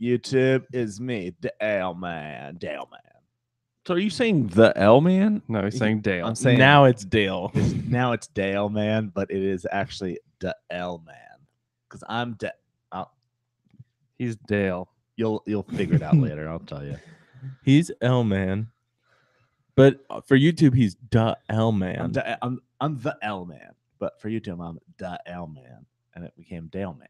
YouTube is me, Dale Man. So are you saying the L man? No, he's saying Dale. I'm saying now it's Dale. now it's Dale Man, but it is actually Dale Man because I'm He's Dale. You'll figure it out later. I'll tell you. He's L Man, but for YouTube, he's the L Man. I'm the L Man, but for YouTube, I'm the L Man, and it became Dale Man.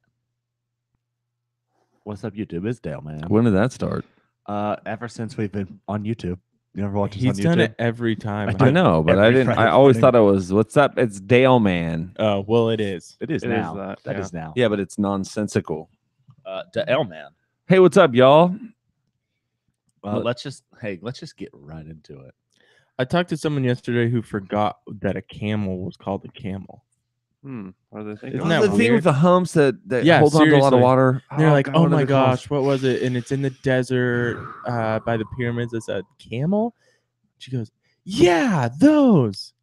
What's up, YouTube? It's Dale Man. When did that start? Ever since we've been on YouTube. You ever watch us He's on done YouTube? it every time. I know, but I Every didn't. Friday I always morning. thought it was, what's up? It's Dale Man. Oh, well, it is. It is It now. is that, That yeah. is now. Yeah, but it's nonsensical. The L Man. Hey, what's up, y'all? Let's just get right into it. I talked to someone yesterday who forgot that a camel was called a camel. What are they thinking? Isn't Oh, that the thing weird? with the humps that Yeah, holds on to a lot of seriously. water. They're like, God, oh what are my they called? gosh, what was it? And it's in the desert by the pyramids. It's a camel. She goes, yeah, those.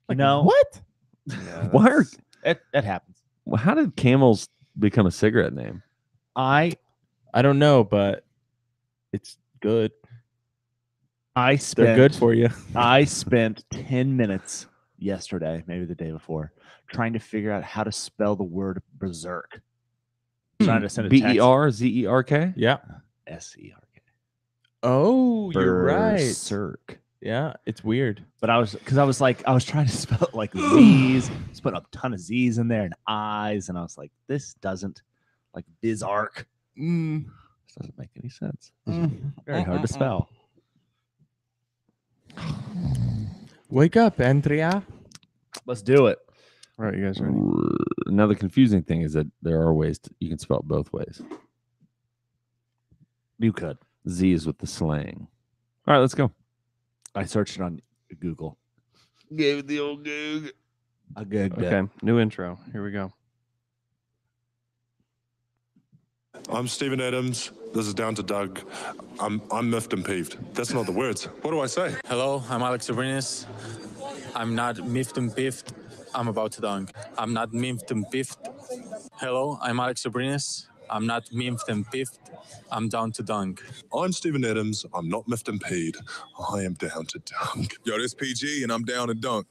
Like, No. what? Yeah, Why are, It happens. well, how did camels become a cigarette name? I don't know, but it's good. They're They're good for you. I spent 10 minutes yesterday, maybe the day before, trying to figure out how to spell the word berserk. Trying to send a text. Berzeerk? Yeah. S-E-R-K. Oh, you're right. Berserk. Yeah, it's weird. But I was trying to spell it like Z's, just put a ton of Z's in there and I's, and I was like, this doesn't like Bizark. This doesn't make any sense. Very hard to spell. Wake up, Andrea. Let's do it. All right, you guys ready? Another confusing thing is that there are ways you can spell it both ways. You could. Z is with the slang. All right, let's go. I searched it on Google. Gave it the old Goog. I googled it. Okay, new intro. Here we go. I'm Stephen Adams. This is Down to Doug. I'm miffed and peeved. That's not the words. What do I say? Hello, I'm Alex Roberson. I'm not miffed and piffed. I'm about to dunk. I'm not miffed and piffed. Hello, I'm Alex Roberson. I'm not miffed and piffed. I'm down to dunk. I'm Stephen Adams. I'm not miffed and peeved. I am down to dunk. Yo, this PG and I'm down to dunk.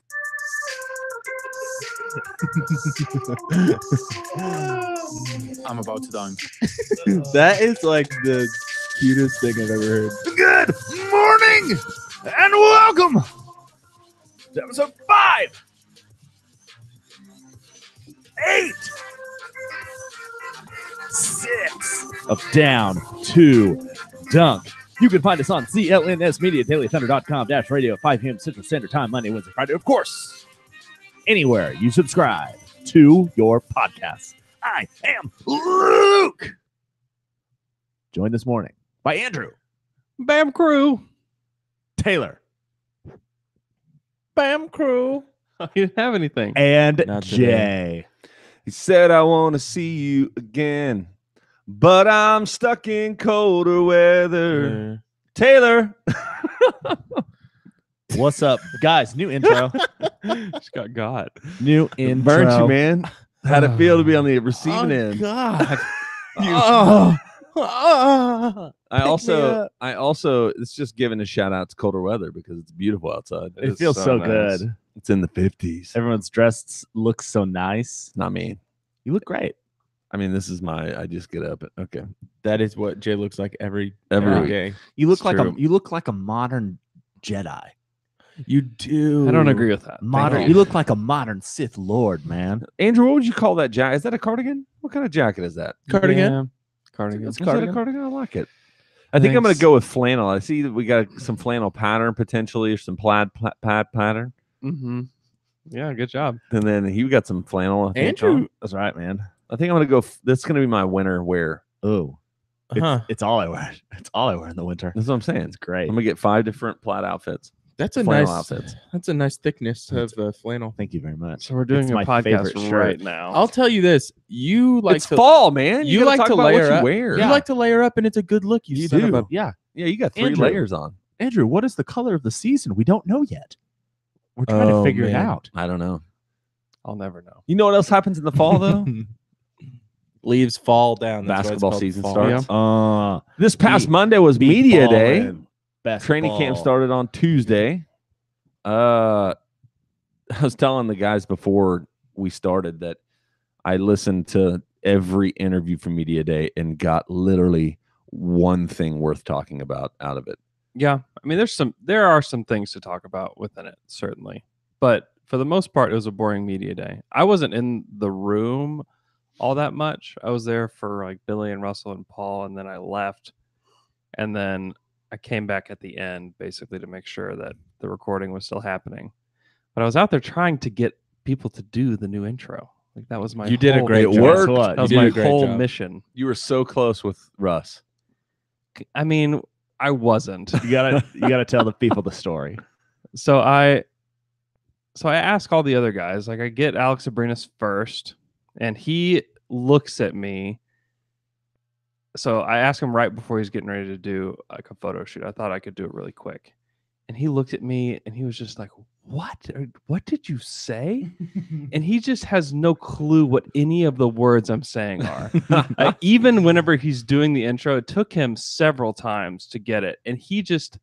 I'm about to dunk. That is like the cutest thing I've ever heard. Good morning and welcome to episode 5, 8, 6 of Down to Dunk. You can find us on CLNS Media, DailyThunder.com, radio, 5 p.m. Central Standard Time, Monday, Wednesday, Friday. Of course, anywhere you subscribe to your podcast. I am Luke. Joined this morning by Andrew, Bam crew. Taylor, Bam crew. I didn't have anything. and Not Jay. today. He said, I want to see you again, but I'm stuck in colder weather. Taylor. What's up, guys? New intro. Just got. New intro. Burnt you, man. How'd it feel to be on the receiving end? God. I also, it's just giving a shout out to colder weather because it's beautiful outside. It It's feels so so nice. good. It's in the 50s. Everyone's dressed looks so nice. Not me. You look great. I mean, this is I just get up. Okay. That is what Jay looks like every Every day. You look It's like true. you look like a modern Jedi. You do. I don't agree with that. Modern. Thank You look like a modern Sith Lord, man. Andrew, what would you call that jacket? Is that a cardigan? What kind of jacket is that? Cardigan. Yeah. Cardigan. Is that a cardigan? I like it. I think I'm going to go with flannel. I see that we got some flannel pattern potentially, or some plaid pattern. Mm-hmm. Yeah, good job. And then you got some flannel. I think, Andrew. John. That's right, man. I think I'm going to go. That's going to be my winter wear. Oh, Huh. it's all I wear. It's all I wear in the winter. That's what I'm saying. It's great. I'm going to get 5 different plaid outfits. That's a Flannel nice outfits. That's a nice thickness of flannel. Thank you very much. So we're doing It's a my podcast favorite shirt. right now. I'll tell you this: you like It's to fall, man. you gotta like talk to about what layer you up. wear. You like to layer up, and it's a good look. You, You son of do. a Yeah, Yeah, you got 3 Andrew. layers on. Andrew, what is the color of the season? We don't know yet. We're trying to Oh, figure it man. out. I don't know. I'll never know. You know what else happens in the fall though? Leaves fall down. That's why it's Basketball called season fall. starts. This past Monday was media day. Training camp started on Tuesday. I was telling the guys before we started that I listened to every interview from media day and got literally one thing worth talking about out of it. Yeah, I mean, there are some things to talk about within it, certainly, but for the most part, it was a boring media day. I wasn't in the room all that much. I was there for like Billy and Russell and Paul, and then I left, and then I came back at the end basically to make sure that the recording was still happening. But I was out there trying to get people to do the new intro. Like that was my. You did a great It job. worked. That was You did my a great whole job. mission. You were so close with Russ. I mean, I wasn't. You gotta tell the people the story. So I ask all the other guys, like I get Alex Abrinas first, and he looks at me. So I asked him right before he's getting ready to do like a photo shoot. I thought I could do it really quick. And he looked at me and he was just like, what did you say? And he just has no clue what any of the words I'm saying are. Even whenever he's doing the intro, it took him several times to get it. And he just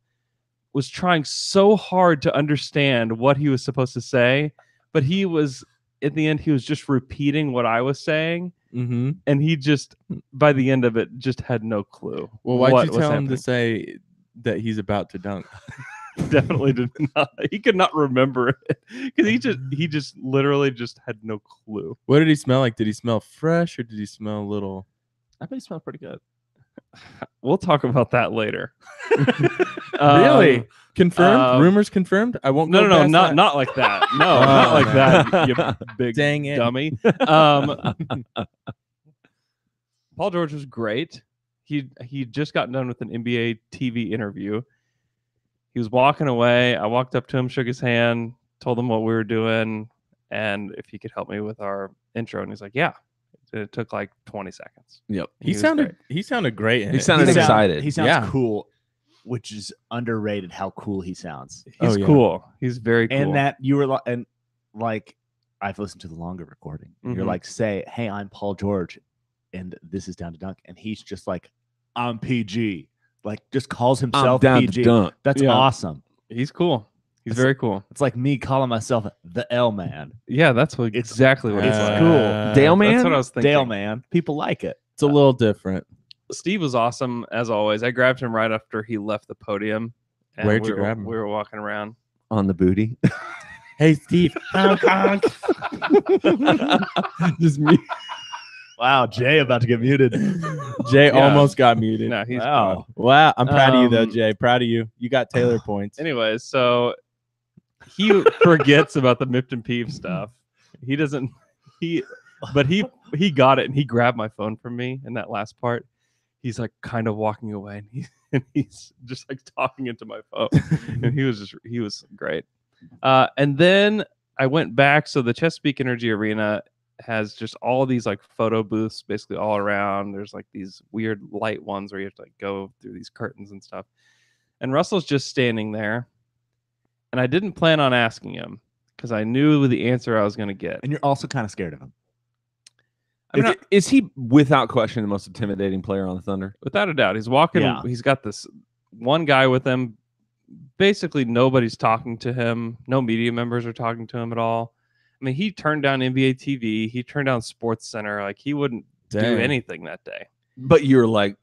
was trying so hard to understand what he was supposed to say. But he was, at the end, he was just repeating what I was saying. Mm-hmm. And he just, by the end of it, just had no clue. Well, why'd what you was tell him happening. to say that he's about to dunk? Definitely did not. He could not remember it because he just literally just had no clue. What did he smell like? Did he smell fresh or did he smell a little? I bet he smelled pretty good. We'll talk about that later. Really? Confirmed? um, Rumors confirmed? I won't. No, go no, past that. not like that. No, not like that. You big Dang it. dummy. Paul George was great. He just got done with an NBA TV interview. He was walking away. I walked up to him, shook his hand, told him what we were doing, and if he could help me with our intro. And he's like, "Yeah." It took like 20 seconds. Yep. He was sounded great. he sounded great. In He it. sounded excited. He sounds Yeah. cool, which is underrated. How cool he sounds, He's Oh, yeah. cool. He's very cool. and that you were and like I've listened to the longer recording. And You're Mhm. like, say, "Hey, I'm Paul George, and this is Down to Dunk," and he's just like, "I'm PG," like just calls I'm himself down PG. to dunk. That's Yeah. awesome. He's cool. He's That's- very cool. It's like me calling myself the L Man, Yeah, that's what It's- exactly what it's it's like. cool. Dale man? That's what I was thinking. Dale Man. People like it. It's a little different. Steve was awesome as always. I grabbed him right after he left the podium. and Where'd we you were- grab him? We were walking around. On the booty. Hey, Steve. Just me. Wow, Jay about to get muted. Jay Yeah. almost got muted. No, he's Wow. Wow, I'm proud of you though, Um, Jay. Proud of you. You got Taylor points. Anyways, so he forgets about the Mipped and Peeve stuff. He doesn't. But he got it and he grabbed my phone from me in that last part. He's like kind of walking away and he's just like talking into my phone. And he was great. And then I went back. So the Chesapeake Energy Arena has just all these like photo booths basically all around. There's like these weird light ones where you have to like go through these curtains and stuff. And Russell's just standing there. And I didn't plan on asking him because I knew the answer I was going to get. And you're also kind of scared of him. I mean, Is he without question the most intimidating player on the Thunder? without a doubt, he's walking. Yeah. He's got this one guy with him. Basically, nobody's talking to him. No media members are talking to him at all. I mean, he turned down NBA TV. He turned down Sports Center. Like he wouldn't do Dang. anything that day. But you're like,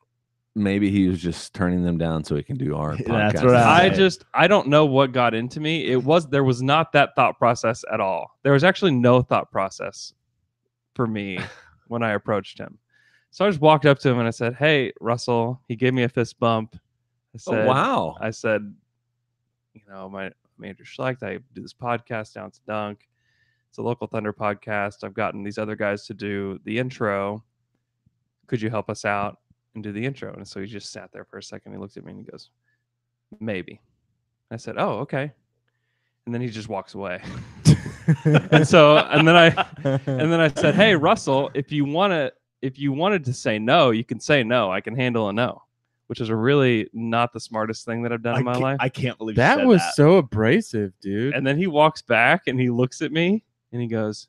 maybe he was just turning them down so he can do our podcast. That's what I- I don't know what got into me. There was not that thought process at all. There was actually no thought process for me when I approached him. So I just walked up to him and I said, "Hey, Russell." He gave me a fist bump. I said, Oh, wow. I said, my I'm Andrew Schlecht. I do this podcast Down to Dunk. It's a local Thunder podcast. I've gotten these other guys to do the intro. Could you help us out and do the intro? And so he just sat there for a second. He looked at me and he goes, "Maybe." I said, "Oh, okay." And then he just walks away. and then I said, "Hey, Russell, if you wanted to say no, you can say no. I can handle a no," which is really not the smartest thing that I've done in my life. I can't believe you That said was that. so abrasive, dude. And then he walks back and he looks at me and he goes,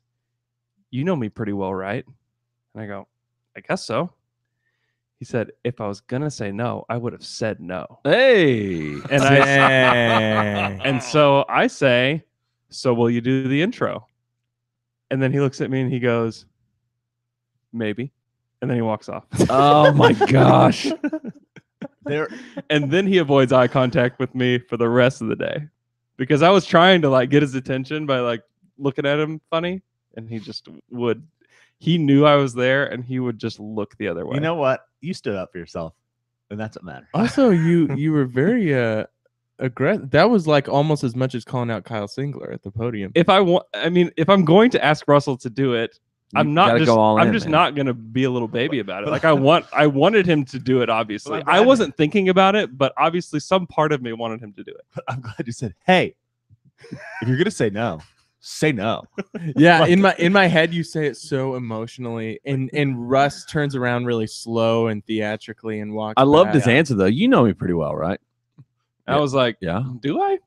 "You know me pretty well, right?" And I go, I guess so. He said, if I was gonna say no, I would have said no. Hey. And and so I say, so will you do the intro? And then he looks at me and he goes, maybe. And then he walks off. Oh my gosh. And then he avoids eye contact with me for the rest of the day. Because I was trying to like get his attention by like looking at him funny. And he just would. He knew I was there and he would just look the other way. You know what? You stood up for yourself. And that's what matters. Also, you were very aggressive. That was like almost as much as calling out Kyle Singler at the podium. If I'm going to ask Russell to do it, I'm just not going to be a little baby about it. Like I wanted him to do it. Obviously, I wasn't thinking about it, but obviously some part of me wanted him to do it. But I'm glad you said, "Hey, if you're gonna say no, say no." Yeah, like, in my head, you say it so emotionally, and Russ turns around really slow and theatrically and walks. I loved back. his answer though. You know me pretty well, right? I was like, yeah. Do I?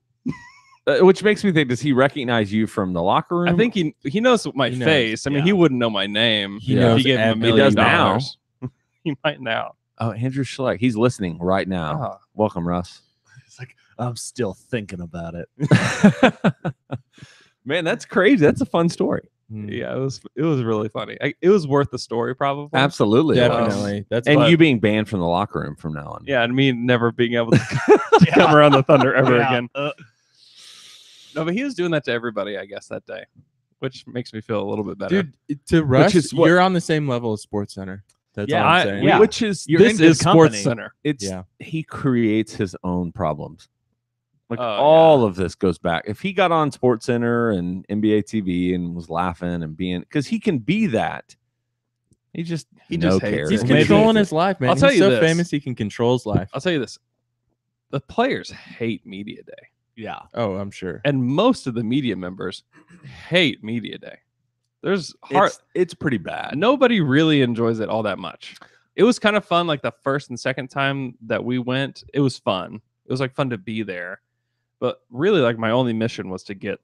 Which makes me think, does he recognize you from the locker room? I think he knows my face. I mean, he wouldn't know my name. He knows. If he gave him $1 million. He does now. He might now. Oh, Andrew Schleck. He's listening right now. Welcome, Russ. It's like, I'm still thinking about it. Man, that's crazy. That's a fun story. Yeah, it was really funny. It was worth the story, probably. Absolutely. Definitely. You being banned from the locker room from now on. Yeah, and me never being able to come around the Thunder ever again. No, but he was doing that to everybody, I guess, that day, which makes me feel a little bit better. Dude, to Russ, you're on the same level as Sports Center. That's all I'm saying. Yeah. Which is this is Sports Center. He creates his own problems. Like all of this goes back. If he got on Sports Center and NBA TV and was laughing and being, because he can be that. He just cares. He's controlling his life, man. I'll tell you so this. famous he can control his life. I'll tell you this: the players hate media day. Yeah. Oh, I'm sure. And most of the media members hate media day. It's pretty bad. Nobody really enjoys it all that much. It was kind of fun, like the first and second time that we went. It was fun. It was like fun to be there. But really, like my only mission was to get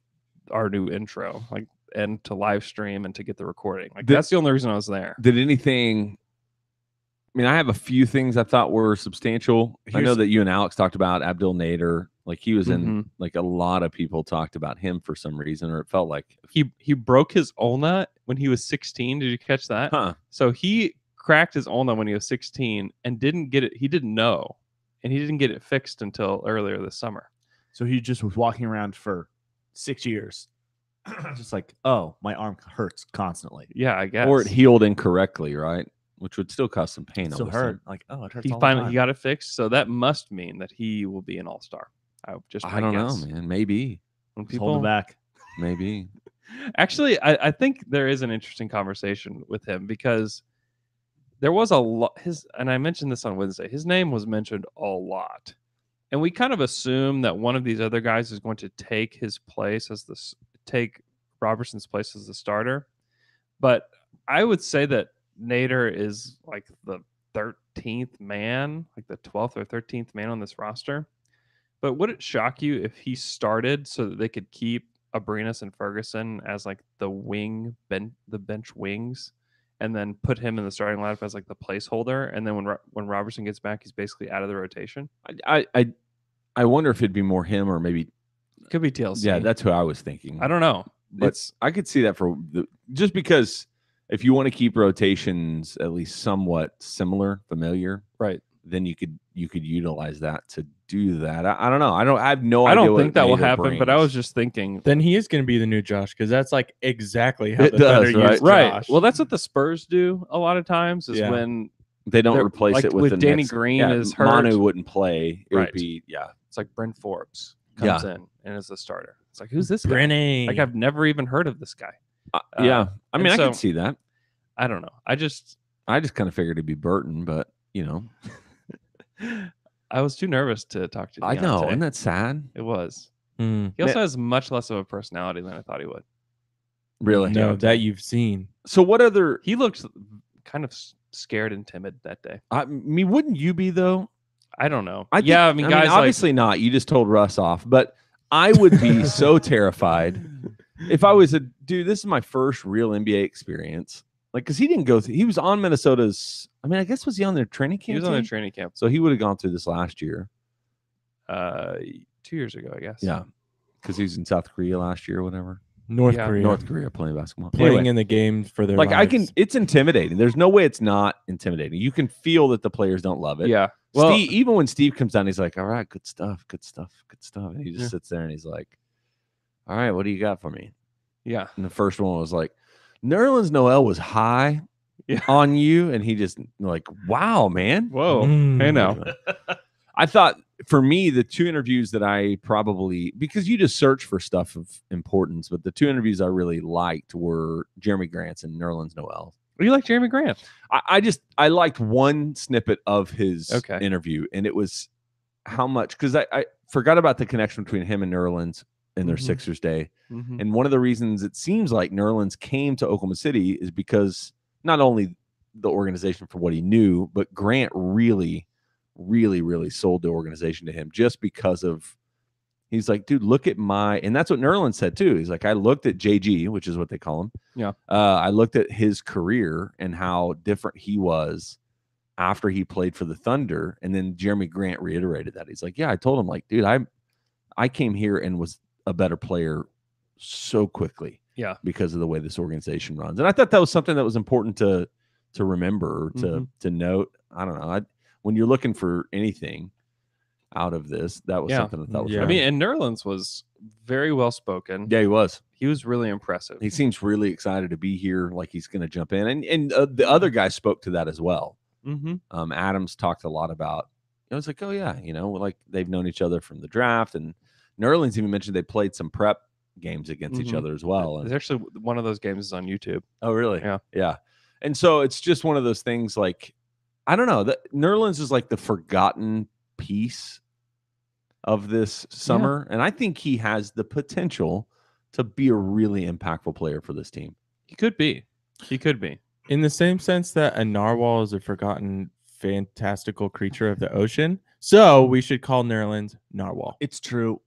our new intro, like, and to live stream and to get the recording. Like that's the only reason I was there. Did anything? I mean, I have a few things I thought were substantial. I know that you and Alex talked about Abdul Nader. Like he was in, like a lot of people talked about him for some reason, or it felt like he broke his ulna when he was 16. Did you catch that? Huh. So he cracked his ulna when he was 16 and didn't get it. He didn't know, and he didn't get it fixed until earlier this summer. So he just was walking around for 6 years, just like, oh, my arm hurts constantly. Yeah, I guess. Or it healed incorrectly, right? Which would still cause some pain. Still hurt. Like, oh, it hurts. He finally got it fixed, so that must mean that he will be an all-star. I don't know, man. Maybe. When people hold him back. Maybe. Actually, I think there is an interesting conversation with him because there was a lot. And I mentioned this on Wednesday. His name was mentioned a lot. And we kind of assume that one of these other guys is going to take his place take Roberson's place as the starter. But I would say that Nader is like the 13th man, like the 12th or 13th man on this roster. But would it shock you if he started so that they could keep Abrinas and Ferguson as like the bench wings, and then put him in the starting lineup as like the placeholder, and then when Roberson gets back, he's basically out of the rotation? I wonder if it'd be more him or maybe could be TLC. Yeah, that's who I was thinking. I don't know. But I could see that just because if you want to keep rotations at least somewhat familiar, right? Then you could utilize that to do that. I don't know. I have no idea. I don't think that will happen, but I was just thinking. Then he is going to be the new Josh, because that's like exactly how the does, Thunder use right? Josh. Well, that's what the Spurs do a lot of times. Is when they don't replace like it with the Danny next, Green is hurt. Manu wouldn't play. It right. would be It's like Bryn Forbes comes in and is the starter. It's like, who's this guy? Brenny. Like I've never even heard of this guy. Yeah, I mean, I can see that. I don't know. I just kind of figured it'd be Burton, but you know. I was too nervous to talk to Deontay. I know, isn't that sad? It was. He also has much less of a personality than I thought he would. Really? No, that you've seen. So what other... He looked kind of scared and timid that day. I mean, wouldn't you be, though? I don't know. I mean, guys, obviously not. You just told Russ off. But I would be so terrified if I was this is my first real NBA experience. Like, because he didn't go through. He was on Minnesota's. I mean, I guess was he on their training camp? He was on their team? training camp. So he would have gone through this last year. 2 years ago, I guess. Yeah, because he was in South Korea last year or whatever. North Yeah. Korea. North Korea playing basketball. Playing Anyway, in the game for their like lives. it's intimidating. There's no way it's not intimidating. You can feel that the players don't love it. Yeah. Well, Steve, even when Steve comes down, he's like, all right, good stuff, good stuff, good stuff. And he just sits there and he's like, all right, what do you got for me? yeah. And the first one was like, Nerlens Noel was high Yeah. on you. And he just like, wow, man. Whoa. Mm. Hey, now. I thought for me, the 2 interviews that I probably, because you just search for stuff of importance, but the 2 interviews I really liked were Jeremy Grant's and Nerlens Noel. You like Jeremy Grant? I liked one snippet of his Okay. interview, and it was how much, because I forgot about the connection between him and Nerlens in their Mhm. Sixers day. Mm-hmm. And one of the reasons it seems like Nerlens came to Oklahoma City is because not only the organization for what he knew, but Grant really, really, really sold the organization to him just because of, he's like, dude, look at and that's what Nerlens said too. He's like, I looked at JG, which is what they call him. Yeah. I looked at his career and how different he was after he played for the Thunder. And then Jeremy Grant reiterated that. He's like, yeah, I told him, like, dude, I came here and was a better player so quickly. Yeah. Because of the way this organization runs. And I thought that was something that was important to remember, to note. I don't know. When you're looking for anything out of this, that was something I thought was I mean, and Nerlens was very well spoken. yeah, he was. He was really impressive. He seems really excited to be here, like he's going to jump in. And the other guy spoke to that as well. Mm-hmm. Adams talked a lot about, I was like, oh, yeah, like they've known each other from the draft. And Nerlens even mentioned they played some prep games against each other as well. And, There's actually one of those games is on YouTube. oh, really? Yeah. Yeah. And so it's just one of those things like, I don't know, that Nerlens is like the forgotten piece of this summer. And I think he has the potential to be a really impactful player for this team. He could be. He could be. In the same sense that a narwhal is a forgotten fantastical creature of the ocean. So we should call Nerlens narwhal. It's true.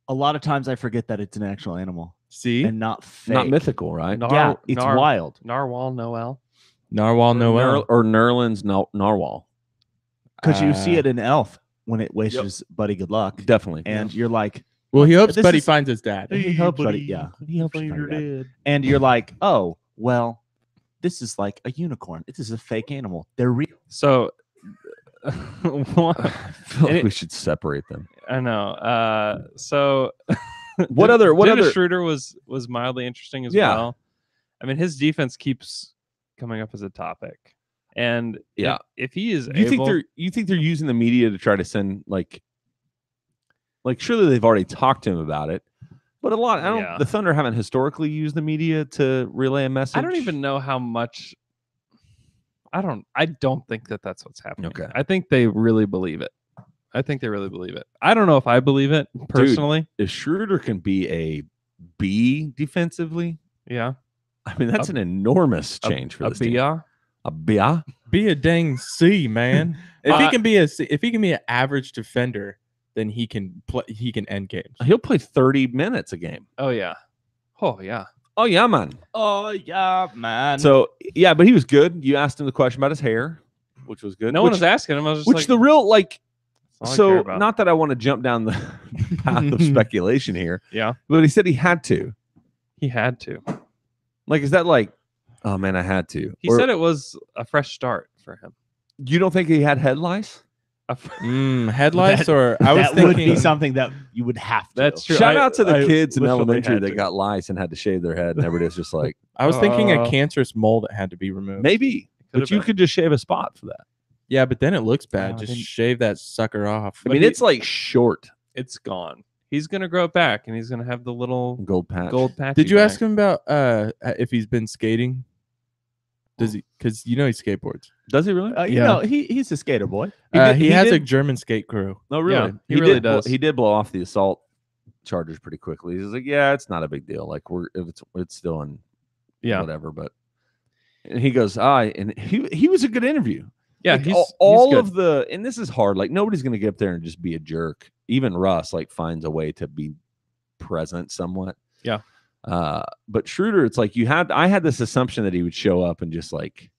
A lot of times I forget that it's an actual animal See? and not fake. Not mythical, right? Yeah, it's wild. Narwhal Noel. Narwhal Noel. Or Nerlens Narwhal. Because you see it in Elf when it wishes Buddy good luck. Definitely. And you're like, well, he hopes This Buddy is- finds his dad. he hopes Buddy, yeah. He hopes Buddy dad. And you're like, oh, well, this is like a unicorn. This is a fake animal. They're real. So, I feel like we should separate them. I know. So, What other Dennis Schroeder was mildly interesting as Yeah. well. I mean, his defense keeps coming up as a topic, and Yeah. if he is You able, think they're using the media to try to send like surely they've already talked to him about it, but Yeah. the Thunder haven't historically used the media to relay a message. I don't even know how much. I don't think that that's what's happening. Okay. I think they really believe it. I don't know if I believe it personally. If Schroeder can be a B defensively, Yeah. I mean that's an enormous change for A this team. BR? A B. Be a dang C, man. If he can be an average defender, then he can play. He can end games. He'll play 30 minutes a game. Oh yeah. Oh yeah. Oh yeah, man. Oh, yeah, man. So yeah, but he was good. You asked him the question about his hair, which was good. No one was asking him. I was just Which like, the real like. that's all I So care about. not that I want to jump down the path of speculation here, Yeah. but he said he had to. He had to. Like, is that like, oh man, I had to? He Or said it was a fresh start for him. you don't think he had head lice? Headlights, or I was that would thinking be something that you would have to. That's true. Shout out to the I kids in literally elementary had that to. got lice and had to shave their head, and everybody's just like, I was thinking a Uh, cancerous mole that had to be removed. maybe, but Could've you been. could just shave a spot for that. Yeah, but then it looks bad. Oh, Just then- shave that sucker off. I mean, it's like short It's gone. He's gonna grow it back, and he's gonna have the little gold patch. gold patch. Did you ask him about if he's been skating? Does he? Because you know he skateboards. Does he really? You Yeah. know, he's a skater boy. He has a did- German skate crew. No, really. Yeah, he really did does. He did blow off the assault charges pretty quickly. He's like, yeah, it's not a big deal. Like it's still in whatever. But and he goes, and he was a good interview. Yeah, Like, he's all good. of the, and this is hard. Like nobody's gonna get up there and just be a jerk. Even Russ like finds a way to be present somewhat. Yeah. But Schroeder, it's like I had this assumption that he would show up and just like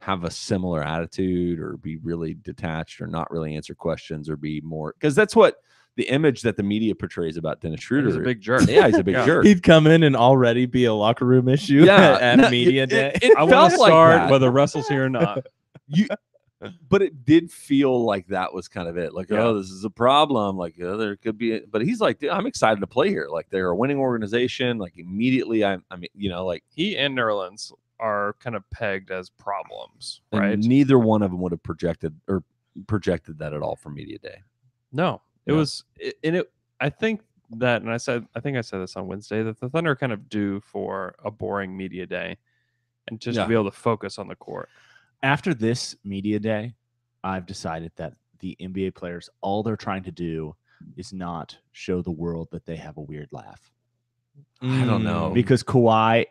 have a similar attitude or be really detached or not really answer questions or be more, because that's what the image that the media portrays about Dennis Schroeder. He's a big jerk. Yeah, he's a big jerk. He'd come in and already be a locker room issue at media day. I want to start whether Russell's here or not. But it did feel like that was kind of it. Like, oh, this is a problem. Like, there could be, but he's like, dude, I'm excited to play here. Like, they're a winning organization. Like, immediately, I mean, like he and Nerlens are kind of pegged as problems, right? Neither one of them would have projected that at all for media day. No, it was, I think that, and I think I said this on Wednesday, that the Thunder are kind of due for a boring media day and just to be able to focus on the court. After this media day, I've decided that the NBA players, all they're trying to do is not show the world that they have a weird laugh. I don't know. Because Kawhi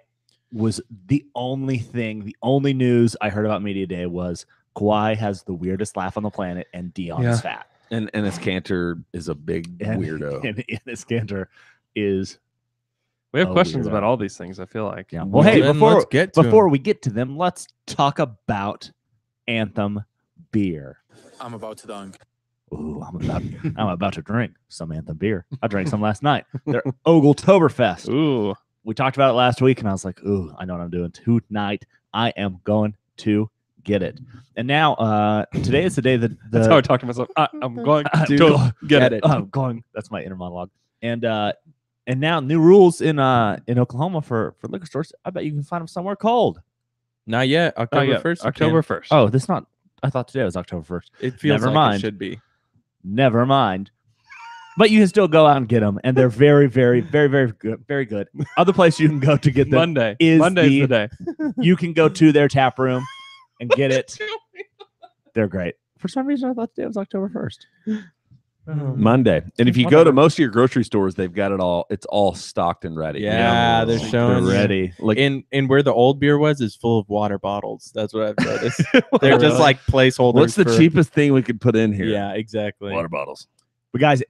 was the only news I heard about media day was Kawhi has the weirdest laugh on the planet and Dion is fat. And Enes Kanter is a big weirdo. And Enes Kanter is... We have questions about all these things, I feel like. Yeah. Well, hey, before we get to them, let's talk about Anthem beer. I'm about to dunk. Ooh, I'm about to drink some Anthem beer. I drank some last night. They're Ogletoberfest. Ooh. We talked about it last week, and I was like, ooh, I know what I'm doing tonight. I am going to get it. And now, today is the day that... That's how I talk to myself. I'm going to get it. I'm going... That's my inner monologue. And now new rules in Oklahoma for liquor stores. I bet you can find them somewhere cold. Not yet. October 1st. October 1st. Oh, this not. I thought today was October 1st. It feels Never like mind. It should be. Never mind. But you can still go out and get them, and they're very, very, very, very good. Very good. Other place you can go to get them Monday's is the day. You can go to their tap room and get it. They're great. For some reason, I thought today was October 1st. Monday. And if you go to most of your grocery stores, they've got it all. It's all stocked and ready. Yeah, they're showing ready. Like and where the old beer is full of water bottles. That's what I've noticed. They're just like placeholders. What's the cheapest thing we could put in here? Yeah, exactly. Water bottles. But guys,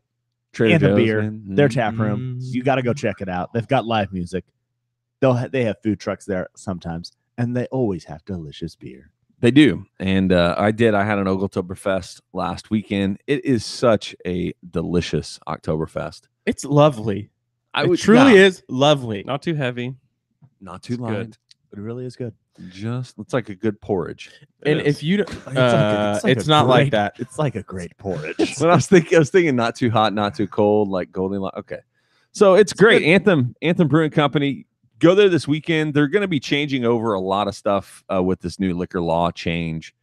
Anthem beer, man. their tap room. You got to go check it out. They've got live music. They have food trucks there sometimes, and they always have delicious beer. They do. And I had an Ogletoberfest last weekend. It is such a delicious Oktoberfest. It's lovely. It truly is lovely. Not too heavy. Not too light. Good. It really is good. It's like a good porridge. And if you it's not like that. It's like a great porridge. When I was thinking not too hot, not too cold, like Goldilocks. Okay. So it's great. Good. Anthem Brewing Company. Go there this weekend. They're going to be changing over a lot of stuff with this new liquor law change.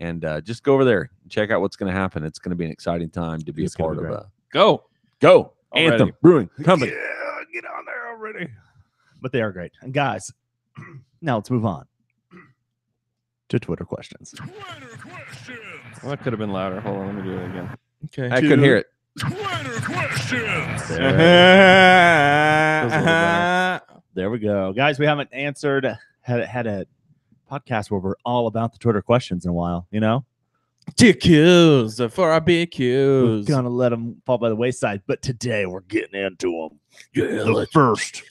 And just go over there and check out what's going to happen. It's going to be an exciting time to be a part of. Go. Anthem Brewing Company. Yeah, get on there already. But they are great. And guys, now let's move on to Twitter questions. Well, that could have been louder. Hold on, let me do it again. Okay. I couldn't hear it. Twitter questions. There we go. Guys, we haven't had a podcast where we're all about the Twitter questions in a while, you know? DQs for our BQs. We're gonna let them fall by the wayside, but today we're getting into them. Yeah,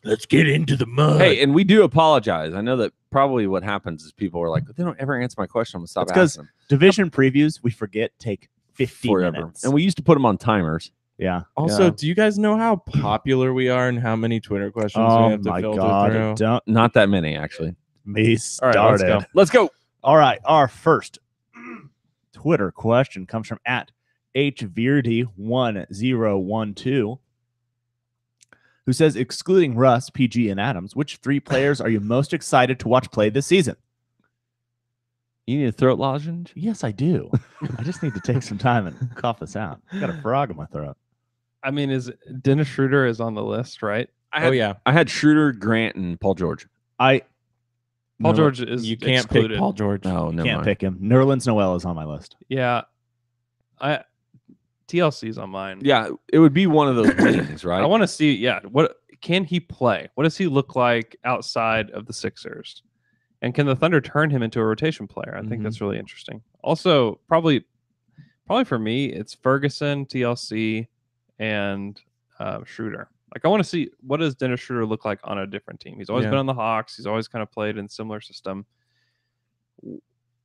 let's get into the mud. Hey, and we do apologize. I know that probably what happens is people are like, they don't ever answer my question. I'm gonna stop asking them. Division previews, we forget, take 50 minutes. And we used to put them on timers. Yeah. Also, do you guys know how popular we are and how many Twitter questions we have to filter through? Not that many, actually. Me started. All right, let's go. All right, our first Twitter question comes from @HVeerdy1012, who says, excluding Russ, PG, and Adams, which three players are you most excited to watch play this season? You need a throat lozenge? Yes, I do. I just need to take some time and cough this out. I got a frog in my throat. I mean, Dennis Schroeder is on the list, right? I had Schroeder, Grant, and Paul George. Paul George is you can't excluded. pick Paul George. No, never Can't mind. pick him. Nerlens Noel is on my list. Yeah. TLC's on mine. Yeah, it would be one of those things, right? I want to see, what can he play? What does he look like outside of the Sixers? And can the Thunder turn him into a rotation player? I think that's really interesting. Also, probably for me, it's Ferguson, TLC, and Schroeder. Like, I want to see, what does Dennis Schroeder look like on a different team? He's always been on the Hawks. He's always kind of played in similar system.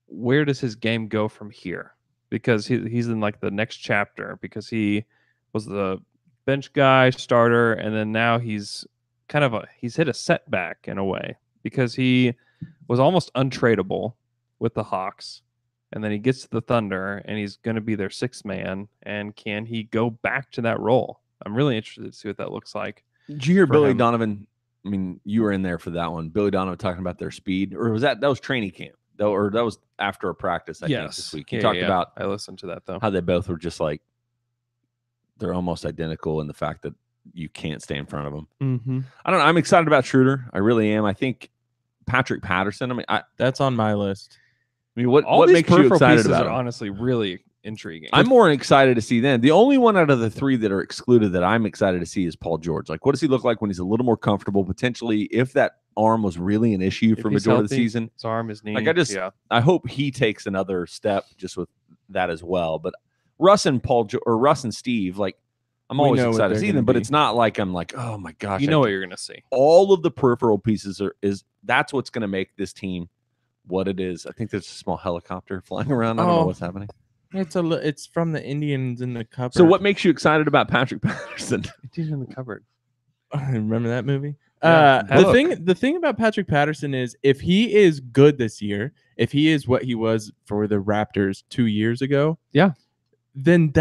Where does his game go from here? Because he's in like the next chapter, because he was the bench guy, starter, and then now he's he's hit a setback in a way, because he was almost untradeable with the Hawks, and then he gets to the Thunder and he's going to be their sixth man. And can he go back to that role? I'm really interested to see what that looks like. Did you hear Billy Donovan? I mean, you were in there for that one. Billy Donovan talking about their speed, or was that was training camp? Or that was after a practice, I think, this week. He talked about, I listened to that, though, how they both were just like, they're almost identical in the fact that you can't stay in front of them. Mm-hmm. I don't know. I'm excited about Schroeder. I really am. I think Patrick Patterson, that's on my list. I mean, what makes you excited about him? Honestly, really intriguing. I'm more excited to see them. The only one out of the three that are excluded that I'm excited to see is Paul George. Like, what does he look like when he's a little more comfortable? Potentially, if that arm was really an issue for majority of the season, his arm, his knee. Like, I hope he takes another step just with that as well. But Russ and Steve, like, I'm always excited to see them. But it's not like I'm like, oh my gosh, you know what you're gonna see. All of the peripheral pieces that's what's gonna make this team what it is. I think there's a small helicopter flying around. I don't know what's happening. It's from the Indians in the cupboard. So what makes you excited about Patrick Patterson? Indians in the cupboard. Remember that movie? Yeah. The thing about Patrick Patterson is, if he is good this year, if he is what he was for the Raptors 2 years ago, then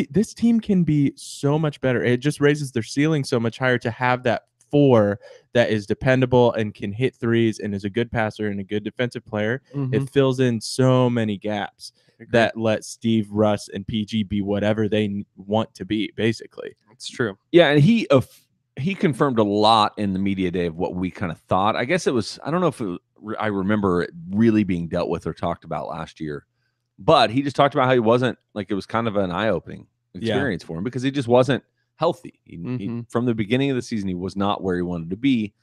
this team can be so much better. It just raises their ceiling so much higher to have that 4 that is dependable and can hit threes and is a good passer and a good defensive player. Mm-hmm. It fills in so many gaps that let Steve, Russ, and PG be whatever they want to be, basically. It's true. Yeah, and he confirmed a lot in the media day of what we kind of thought. I guess it was, I don't know if I remember it really being dealt with or talked about last year, but he just talked about how he wasn't, like, it was kind of an eye-opening experience for him because he just wasn't healthy. He, from the beginning of the season, he was not where he wanted to be.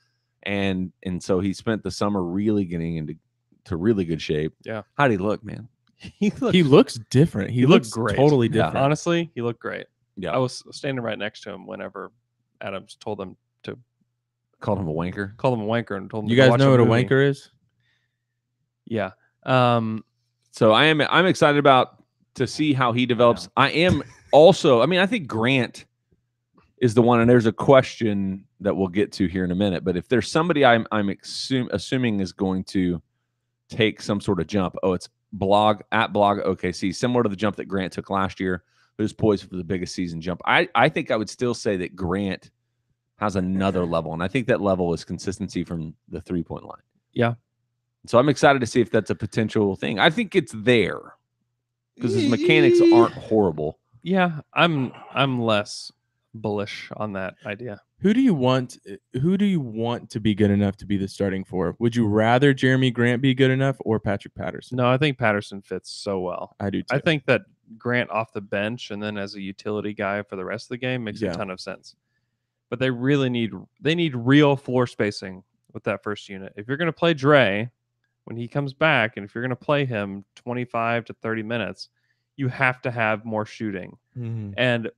And so he spent the summer really getting into really good shape. Yeah. How did he look, man? He looks different. He looks great. Totally different. Yeah. Honestly, he looked great. Yeah. I was standing right next to him whenever Adams told him to call him a wanker. And told him you to guys watch know what a movie. wanker is? Yeah. So I'm excited about to see how he develops. Yeah. I am also, I think Grant is the one, and there's a question that we'll get to here in a minute, but if there's somebody I'm assuming is going to take some sort of jump, it's blog OKC, similar to the jump that Grant took last year, who's poised for the biggest season jump. I think I would still say that Grant has another level, and I think that level is consistency from the 3-point line. Yeah. So I'm excited to see if that's a potential thing. I think it's there because his mechanics aren't horrible. Yeah, I'm less bullish on that idea. Who do you want to be good enough to be the starting 4? Would you rather Jeremy Grant be good enough or Patrick Patterson? No, I think Patterson fits so well. I do too. I think that Grant off the bench and then as a utility guy for the rest of the game makes a ton of sense. But they really need real floor spacing with that first unit. If you're going to play Dre when he comes back, and if you're going to play him 25 to 30 minutes, you have to have more shooting. Mm-hmm. And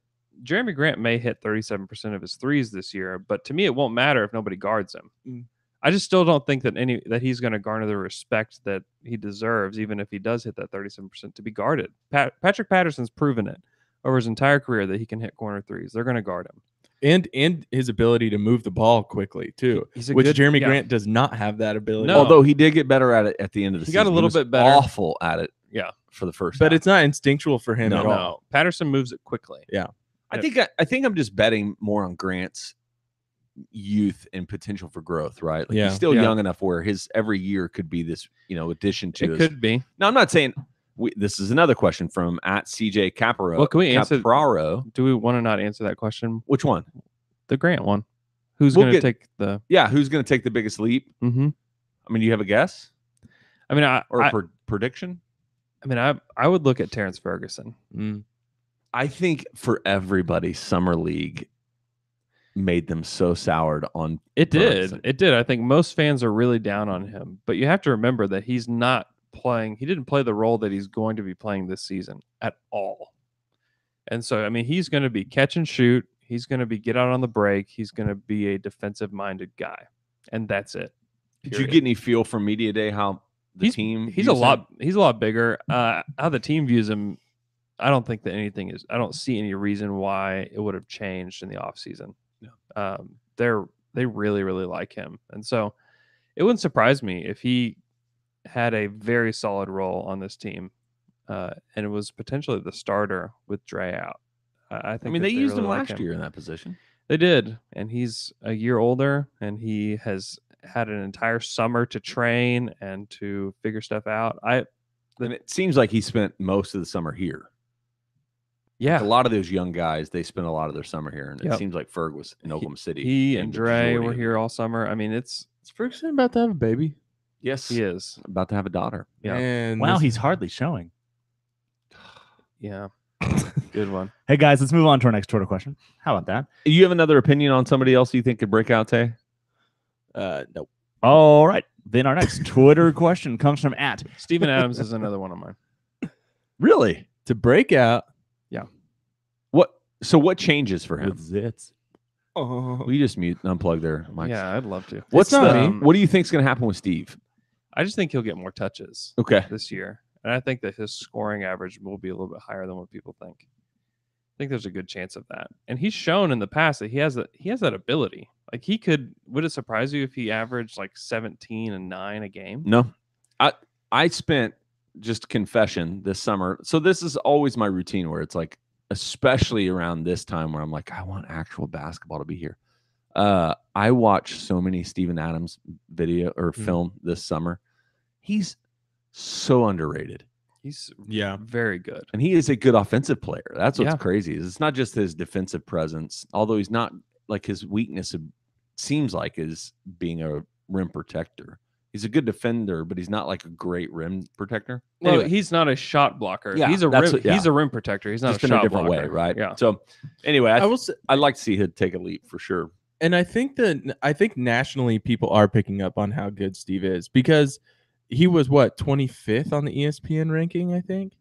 Jeremy Grant may hit 37% of his threes this year, but to me, it won't matter if nobody guards him. Mm. I just still don't think that he's going to garner the respect that he deserves, even if he does hit that 37% to be guarded. Patrick Patterson's proven it over his entire career that he can hit corner threes. They're going to guard him. And his ability to move the ball quickly too, which Jeremy Grant does not have that ability. No. Although he did get better at it at the end of the season. He got a little bit better. Awful at it. Yeah, for the first. But half. It's not instinctual for him at all. No, Patterson moves it quickly. Yeah, I think I'm just betting more on Grant's youth and potential for growth. Right? Like he's still young enough where his every year could be this addition to. It could be. No, I'm not saying. This is another question from @CJ Caparo. Well, can we answer? Capraro. Do we want to not answer that question? Which one? The Grant one. Who's going to take the? Yeah, who's going to take the biggest leap? Mm-hmm. I mean, you have a guess? I mean, prediction? I mean, I would look at Terrence Ferguson. I think for everybody, Summer League made them so soured on. It did. It did. I think most fans are really down on him, but you have to remember that he's not playing. He didn't play the role that he's going to be playing this season at all. And so, I mean, he's going to be catch and shoot. He's going to get out on the break. He's going to be a defensive-minded guy, and that's it. Did you get any feel from media day how he's a lot bigger. How the team views him, I don't think that anything is. I don't see any reason why it would have changed in the offseason. Yeah. They really, really like him, and so it wouldn't surprise me if he had a very solid role on this team, and it was potentially the starter with Dre out. I think. They used really him like last year in that position. They did, and he's a year older, and he has had an entire summer to train and to figure stuff out. And it seems like he spent most of the summer here. Yeah, like a lot of those young guys, they spent a lot of their summer here, and it seems like Ferg was in Oklahoma City. He and Dre were here all summer. I mean, is Ferguson about to have a baby? Yes, he is about to have a daughter. Yeah, and wow, he's hardly showing. Yeah. Good one. Hey guys, let's move on to our next Twitter question. How about that? You have another opinion on somebody else you think could break out, Tay? Nope. All right. Then our next Twitter question comes from Steven Adams is another one of mine. Really? To break out. Yeah. What changes for him? With zits. We just unplug their mics. Yeah, I'd love to. What do you think is going to happen with Steve? I just think he'll get more touches. Okay. This year. And I think that his scoring average will be a little bit higher than what people think. I think there's a good chance of that. And he's shown in the past that he has that ability. Like would it surprise you if he averaged like 17 and 9 a game? No. I spent, just confession, this summer. So this is always my routine where it's like, especially around this time where I'm like, I want actual basketball to be here. I watched so many Steven Adams video or film this summer. He's so underrated. He's very good. And he is a good offensive player. That's what's crazy. It's not just his defensive presence, although he's not like his weakness seems like is being a rim protector. He's a good defender, but he's not like a great rim protector. Well, anyway, he's not a shot blocker. Yeah, he's a rim protector. He's not just a shot in a different blocker. way, right? Yeah. So anyway, I'd like to see him take a leap for sure. And I think nationally people are picking up on how good Steve is because he was 25th on the ESPN ranking, I think.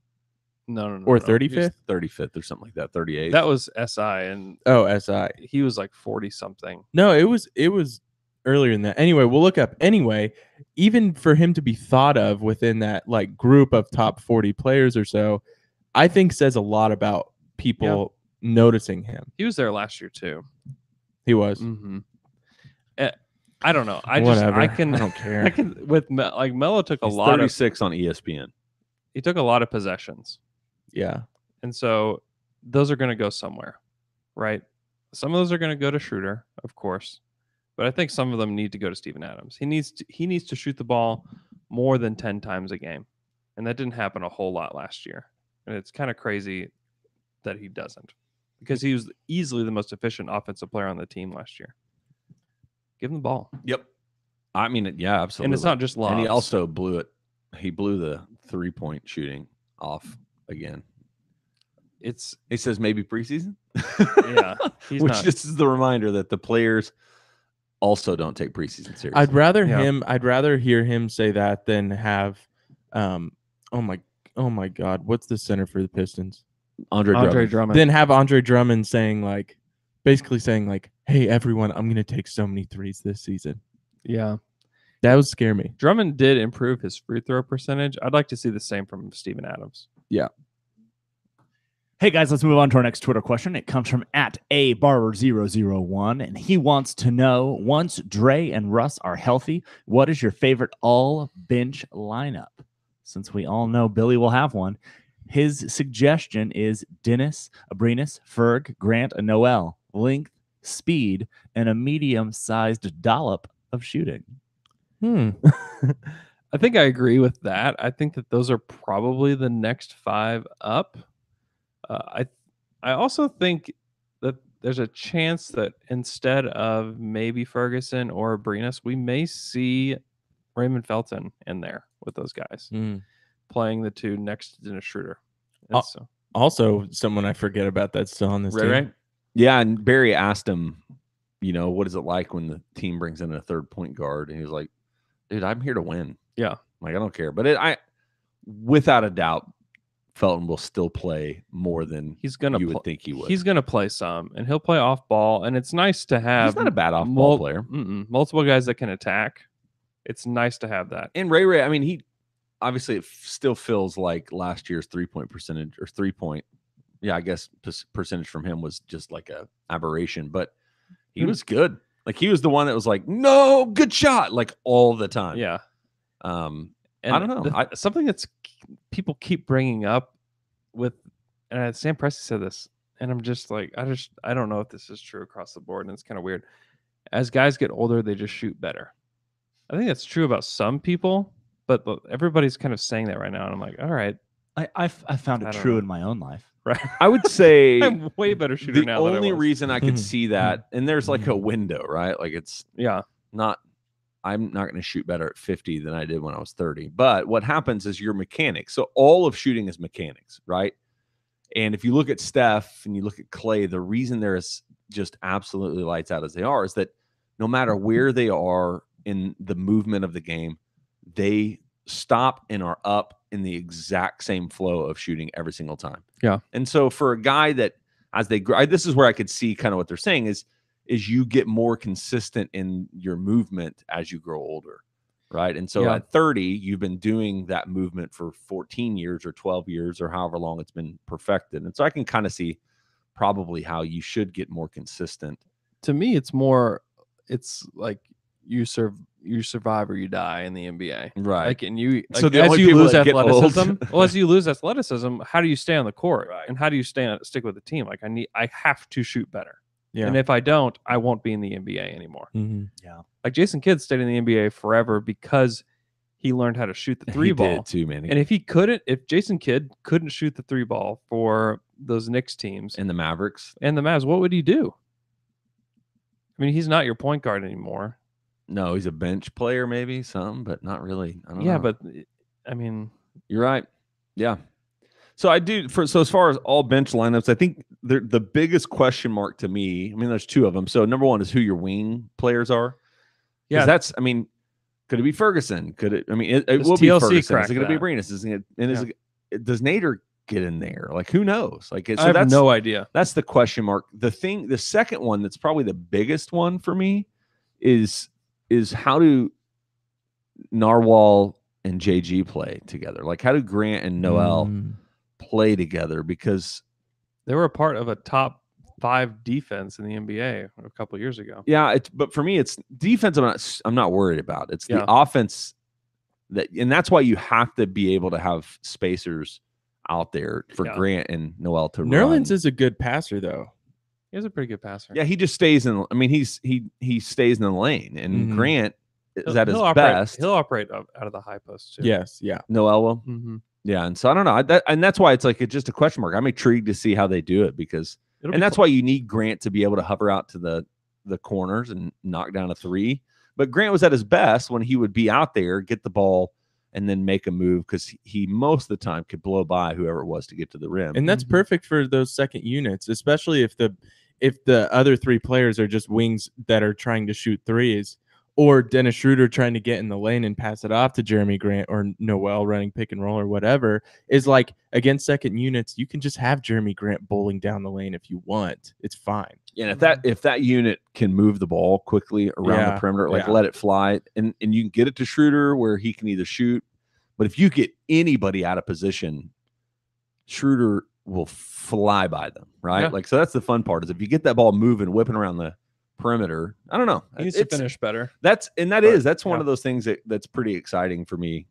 No. Or 35th? 35th or something like that. 38th. That was SI and SI. He was like 40 something. No, it was earlier than that. Anyway, we'll look up. Anyway, even for him to be thought of within that like group of top 40 players or so, I think says a lot about people noticing him. He was there last year too. He was. Mm-hmm. I don't know. I don't care. Melo took He's 36 on ESPN. He took a lot of possessions. Yeah. And so those are going to go somewhere, right? Some of those are going to go to Schroeder, of course. But I think some of them need to go to Steven Adams. He needs to shoot the ball more than 10 times a game. And that didn't happen a whole lot last year. And it's kind of crazy that he doesn't. Because he was easily the most efficient offensive player on the team last year. Give him the ball. Yep. I mean, yeah, absolutely. And it's not just lobs. And he also blew it. He blew the 3-point shooting off again. He says maybe preseason. Yeah. Which just is the reminder that the players also don't take preseason seriously. I'd rather hear him say that than have oh my God, what's the center for the Pistons? Andre Drummond. Then have Andre Drummond basically saying, hey, everyone, I'm going to take so many threes this season. Yeah. That would scare me. Drummond did improve his free throw percentage. I'd like to see the same from Steven Adams. Yeah. Hey, guys, let's move on to our next Twitter question. It comes from @abarber001, and he wants to know, once Dre and Russ are healthy, what is your favorite all-bench lineup? Since we all know Billy will have one. His suggestion is Dennis, Abrinas, Ferg, Grant, and Noel. Length, speed, and a medium-sized dollop of shooting. I think I agree with that. I think that those are probably the next 5 up. I also think that there's a chance that instead of maybe Ferguson or Abrinas, we may see Raymond Felton in there with those guys. Playing the two next to Dennis Schroeder. Also, someone I forget about that's still on this team. Right? Yeah, and Barry asked him, what is it like when the team brings in a third point guard? And he was like, dude, I'm here to win. Yeah. Like, I don't care. But without a doubt, Felton will still play more than you would think he would. He's gonna play some, and he'll play off ball, and it's nice to have. He's not a bad off ball player. Multiple guys that can attack. It's nice to have that. And Ray, I mean, he obviously it still feels like last year's 3-point percentage or 3-point. Yeah, I guess percentage from him was just like a aberration, but he was good. Like he was the one that was like, no, good shot, like all the time. Yeah. And I don't know. Something that's people keep bringing up with, and Sam Presti said this, and I'm just like, I don't know if this is true across the board, and it's kind of weird. As guys get older, they just shoot better. I think that's true about some people, but everybody's kind of saying that right now, and I'm like, all right. I found it true in my own life. Right. I would say I'm way better shooter now. The only reason I could see that, and there's like a window, right? Like it's not. I'm not going to shoot better at 50 than I did when I was 30. But what happens is your mechanics. So all of shooting is mechanics, right? And if you look at Steph and you look at Clay, the reason they're just absolutely lights out as they are is that no matter where they are in the movement of the game, they stop and are up in the exact same flow of shooting every single time. Yeah. And so for a guy that as they grow, this is where I could see kind of what they're saying is you get more consistent in your movement as you grow older, right? And so at 30, you've been doing that movement for 14 years or 12 years or however long it's been perfected. And so I can kind of see probably how you should get more consistent. To me, it's like you survive or you die in the NBA, right? Like, and you so as you lose athleticism, as you lose athleticism, how do you stay on the court, right? And how do you stick with the team? Like I have to shoot better. Yeah. And if I don't, I won't be in the NBA anymore. Mm-hmm. Yeah. Like Jason Kidd stayed in the NBA forever because he learned how to shoot the three ball. Did too, man. And if Jason Kidd couldn't shoot the 3 ball for those Knicks teams and the Mavericks and the Mavs, what would he do? I mean, he's not your point guard anymore. No, he's a bench player, maybe some, but not really. I don't know. But I mean, you're right. Yeah. So I do so as far as all bench lineups, I think the biggest question mark to me, I mean, there's 2 of them. So number 1 is who your wing players are. Yeah. That's, I mean, could it be Ferguson? Could it, I mean, it will be Ferguson. Is it going to be Arenas? Does Nader get in there? Like, who knows? Like, so I have no idea. That's the question mark. The second one that's probably the biggest one for me is how do Narwhal and JG play together? Like, how do Grant and Noel play together? Because they were a part of a top 5 defense in the NBA a couple of years ago. Yeah, but for me, it's defense. I'm not worried about. It's the offense and that's why you have to be able to have spacers out there for Grant and Noel to run. Nerlens is a good passer, though. He's a pretty good passer. Yeah, he just stays in. I mean, he stays in the lane, and Grant is at his best. He'll operate out of the high post too. Yes, yeah. Noel will. Mm-hmm. Yeah, and so I don't know, and that's why it's like it's just a question mark. I'm intrigued to see how they do it because, that's why you need Grant to be able to hover out to the corners and knock down a 3. But Grant was at his best when he would be out there, get the ball, and then make a move because he most of the time could blow by whoever it was to get to the rim. And that's perfect for those second units, especially if the other 3 players are just wings that are trying to shoot threes, or Dennis Schroeder trying to get in the lane and pass it off to Jeremy Grant or Noel running pick and roll or whatever, is like against second units, you can just have Jeremy Grant bowling down the lane if you want. It's fine. Yeah, and if that unit can move the ball quickly around the perimeter, like let it fly, and you can get it to Schroeder where he can either shoot, but if you get anybody out of position, Schroeder will fly by them, right? Yeah. Like, so that's the fun part is if you get that ball moving, whipping around the perimeter, I don't know. He needs to finish better. That's one of those things that's pretty exciting for me,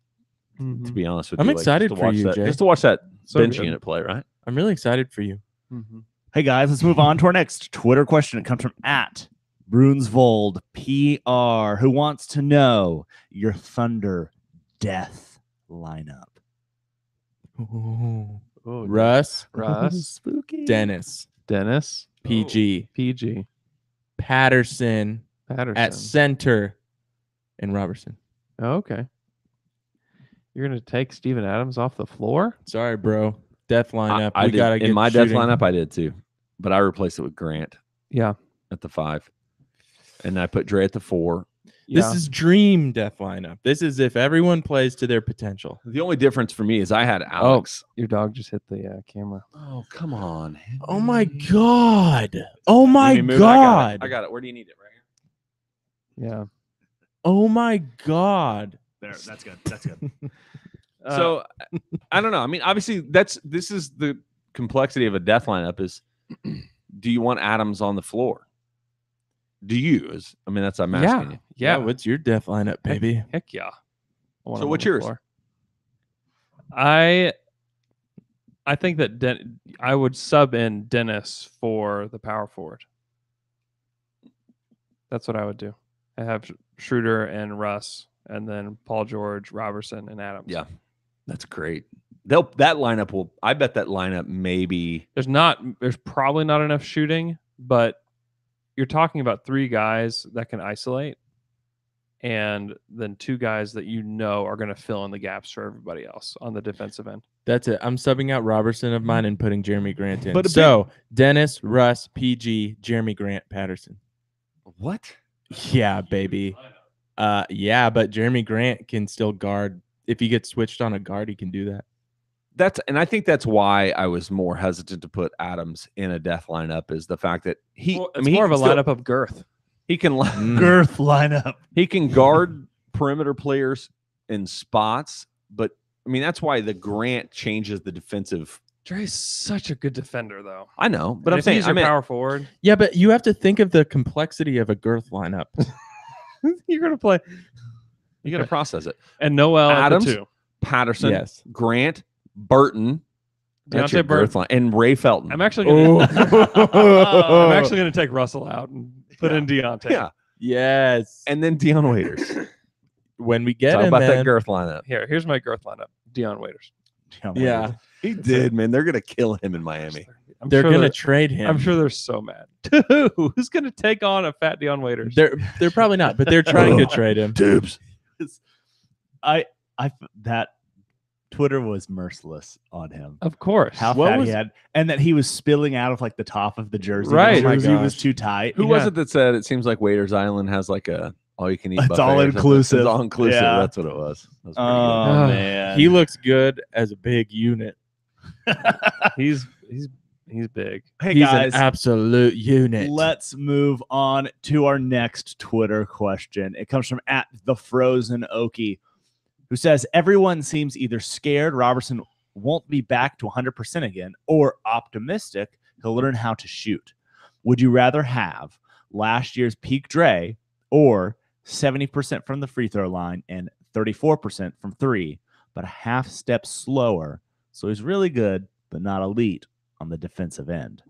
to be honest with you. I'm excited for you, Jay. Just to watch that bench unit play, right? I'm really excited for you. Mm-hmm. Hey guys, let's move on to our next Twitter question. It comes from @Brunsvold PR, who wants to know your Thunder death lineup. Oh, Russ, spooky. Dennis, PG, Patterson at center, and Roberson. Oh, okay. You're gonna take Steven Adams off the floor? Sorry, bro. Death lineup. I did. In my death lineup, I did too, but I replaced it with Grant. Yeah, at the 5, and I put Dre at the 4. This is dream death lineup. This is if everyone plays to their potential. The only difference for me is I had Alex. Your dog just hit the camera. Oh, come on. Oh my God. Oh my Move it. God. I got it. Where do you need it? Right here. Yeah. Oh my God. There, that's good. That's good. So I don't know. I mean, obviously, this is the complexity of a death lineup. Is do you want Adams on the floor? Do you? That's I'm asking you. Yeah. What's your death lineup, baby? Heck yeah. So what's yours? I think that I would sub in Dennis for the power forward. That's what I would do. I have Schroeder and Russ, and then Paul George, Roberson, and Adams. Yeah, that's great. That lineup will. I bet that lineup maybe There's probably not enough shooting, but you're talking about 3 guys that can isolate, and then 2 guys that are going to fill in the gaps for everybody else on the defensive end. That's it. I'm subbing out Roberson of mine and putting Jeremy Grant in. But Dennis, Russ, PG, Jeremy Grant, Patterson. What? Yeah, baby. Yeah, but Jeremy Grant can still guard. If he gets switched on a guard, he can do that. And I think that's why I was more hesitant to put Adams in a death lineup is the fact that it's more of a lineup of girth. He can Girth lineup. He can guard perimeter players in spots, but that's why the Grant changes the defensive. Dre's such a good defender, though. I know, but I'm saying he's your power forward. Yeah, but you have to think of the complexity of a girth lineup. You're gonna play. You got to process it. And Noel Adams, at the 2. Patterson, yes. Grant, Burton, Deontay Burton, and Ray Felton. I'm actually gonna take Russell out and put in Deontay. Yeah. Yes. And then Dion Waiters. When we get Talk him, about man. that girth lineup. Here's my girth lineup. Dion Waiters. Yeah. He did, man. They're gonna kill him in Miami. They're gonna trade him. I'm sure they're so mad. Who's gonna take on a fat Dion Waiters? They're probably not, but they're trying to trade him. Dubes. That Twitter was merciless on him. Of course. How fat he had, and that he was spilling out of like the top of the jersey. Right. The jersey was too tight. Who was it that said it seems like Waiters Island has like a all you can eat buffet? It's all inclusive. It's all inclusive. Yeah. That's what it was. That was pretty Oh man, He looks good as a big unit. He's big. Hey He's guys, an absolute unit. let's move on to our next Twitter question. It comes from @TheFrozenOkie, who says everyone seems either scared Roberson won't be back to 100% again, or optimistic he'll learn how to shoot. Would you rather have last year's peak Dre or 70% from the free throw line and 34% from 3, but a half step slower? So he's really good, but not elite on the defensive end.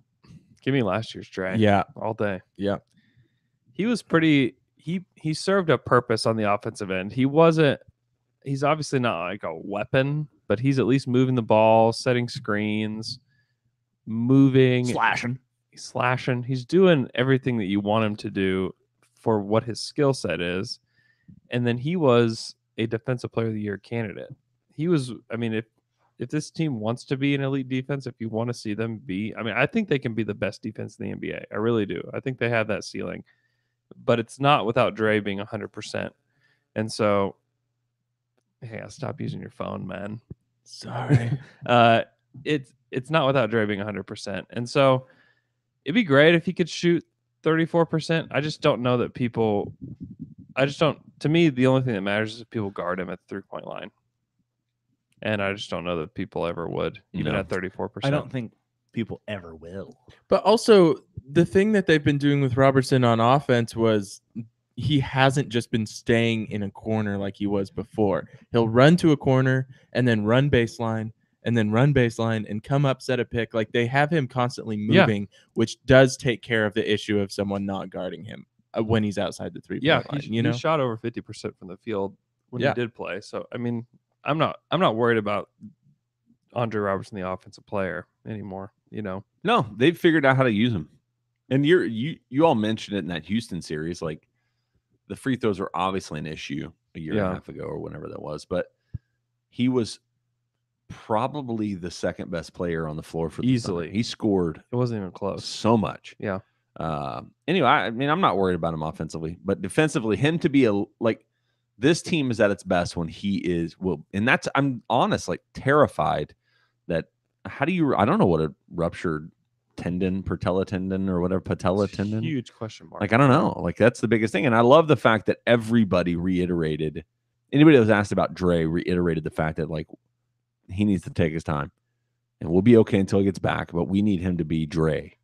Give me last year's Dre. Yeah. All day. Yeah. He was pretty. He served a purpose on the offensive end. He's obviously not like a weapon, but he's at least moving the ball, setting screens, moving, slashing. He's doing everything that you want him to do for what his skill set is. And then he was a defensive player of the year candidate. He was, if this team wants to be an elite defense, if you want to see them be, I think they can be the best defense in the NBA. I really do. I think they have that ceiling, but it's not without Dre being 100%. And so, hey, stop using your phone, man. Sorry. It's not without Dre being 100%. And so it'd be great if he could shoot 34%. I just don't know that to me, the only thing that matters is if people guard him at the 3-point line. And I just don't know that people ever would, even at 34%. I don't think people ever will. But also, the thing that they've been doing with Roberson on offense was he hasn't just been staying in a corner like he was before. He'll run to a corner and then run baseline and then run baseline and come up, set a pick. Like, they have him constantly moving, which does take care of the issue of someone not guarding him when he's outside the 3-point line. He shot over 50% from the field when he did play. So, I'm not worried about Andre Roberson, the offensive player, anymore. No, they've figured out how to use him. And you all mentioned it in that Houston series. Like, the free throws were obviously an issue a year and a half ago or whenever that was, but he was probably the second best player on the floor for easily. He scored. It wasn't even close. So much. Yeah. Anyway, I mean, I'm not worried about him offensively, but defensively, him to be this team is at its best when he is and that's I'm honest, like terrified that I don't know what a ruptured tendon, patella tendon or whatever, patella tendon. Huge question mark. Like I don't know, like that's the biggest thing, and I love the fact that everybody reiterated. Anybody that was asked about Dre reiterated the fact that like he needs to take his time, and we'll be okay until he gets back, but we need him to be Dre.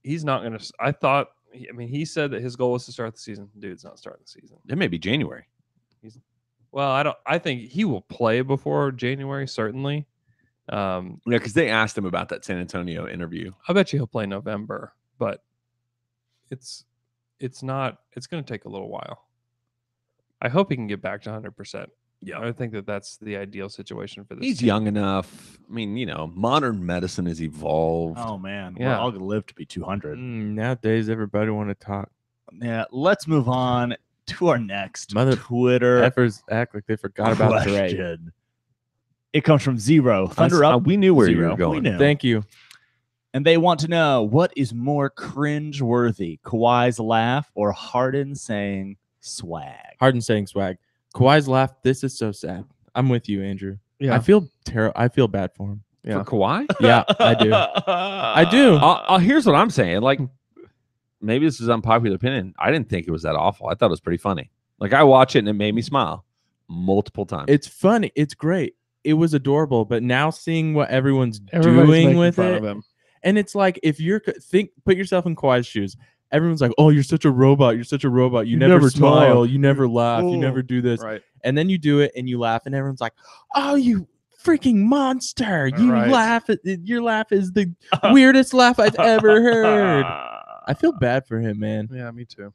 He's not gonna. I thought. I mean, he said that his goal was to start the season. Dude's not starting the season. It may be January. I think he will play before January, certainly. Yeah, because they asked him about that San Antonio interview. I bet you he'll play November, but it's not. It's going to take a little while. I hope he can get back to 100%. Yeah, I think that's the ideal situation for this. He's team. young enough. I mean, modern medicine has evolved. Oh man, yeah, we're all gonna live to be 200. Nowadays, everybody want to talk. Yeah, let's move on to our next Twitter. Effers act like they forgot about Dre. question. It comes from Zero. Thunder Up. We knew where Zero. you were going. We knew. Thank you. And they want to know, what is more cringe-worthy, Kawhi's laugh or Harden saying swag? Harden saying swag. Kawhi's laugh. This is so sad. I'm with you, Andrew. Yeah. I feel I feel bad for him. Yeah. For Kawhi? Yeah, I do. I do. Here's what I'm saying. Like, maybe this is unpopular opinion. I didn't think it was that awful. I thought it was pretty funny. Like, I watch it and it made me smile multiple times. It's funny. It's great. It was adorable. But now seeing what everyone's Everybody's doing making with fun it, of him. and it's like if you're put yourself in Kawhi's shoes. Everyone's like, "Oh, you're such a robot. You're such a robot. You never smile. smile. You never laugh. You never do this." Right. And then you do it and you laugh, and everyone's like, "Oh, you freaking monster! You Right. laugh at your laugh is the weirdest laugh I've ever heard." I feel bad for him, man. Yeah, me too.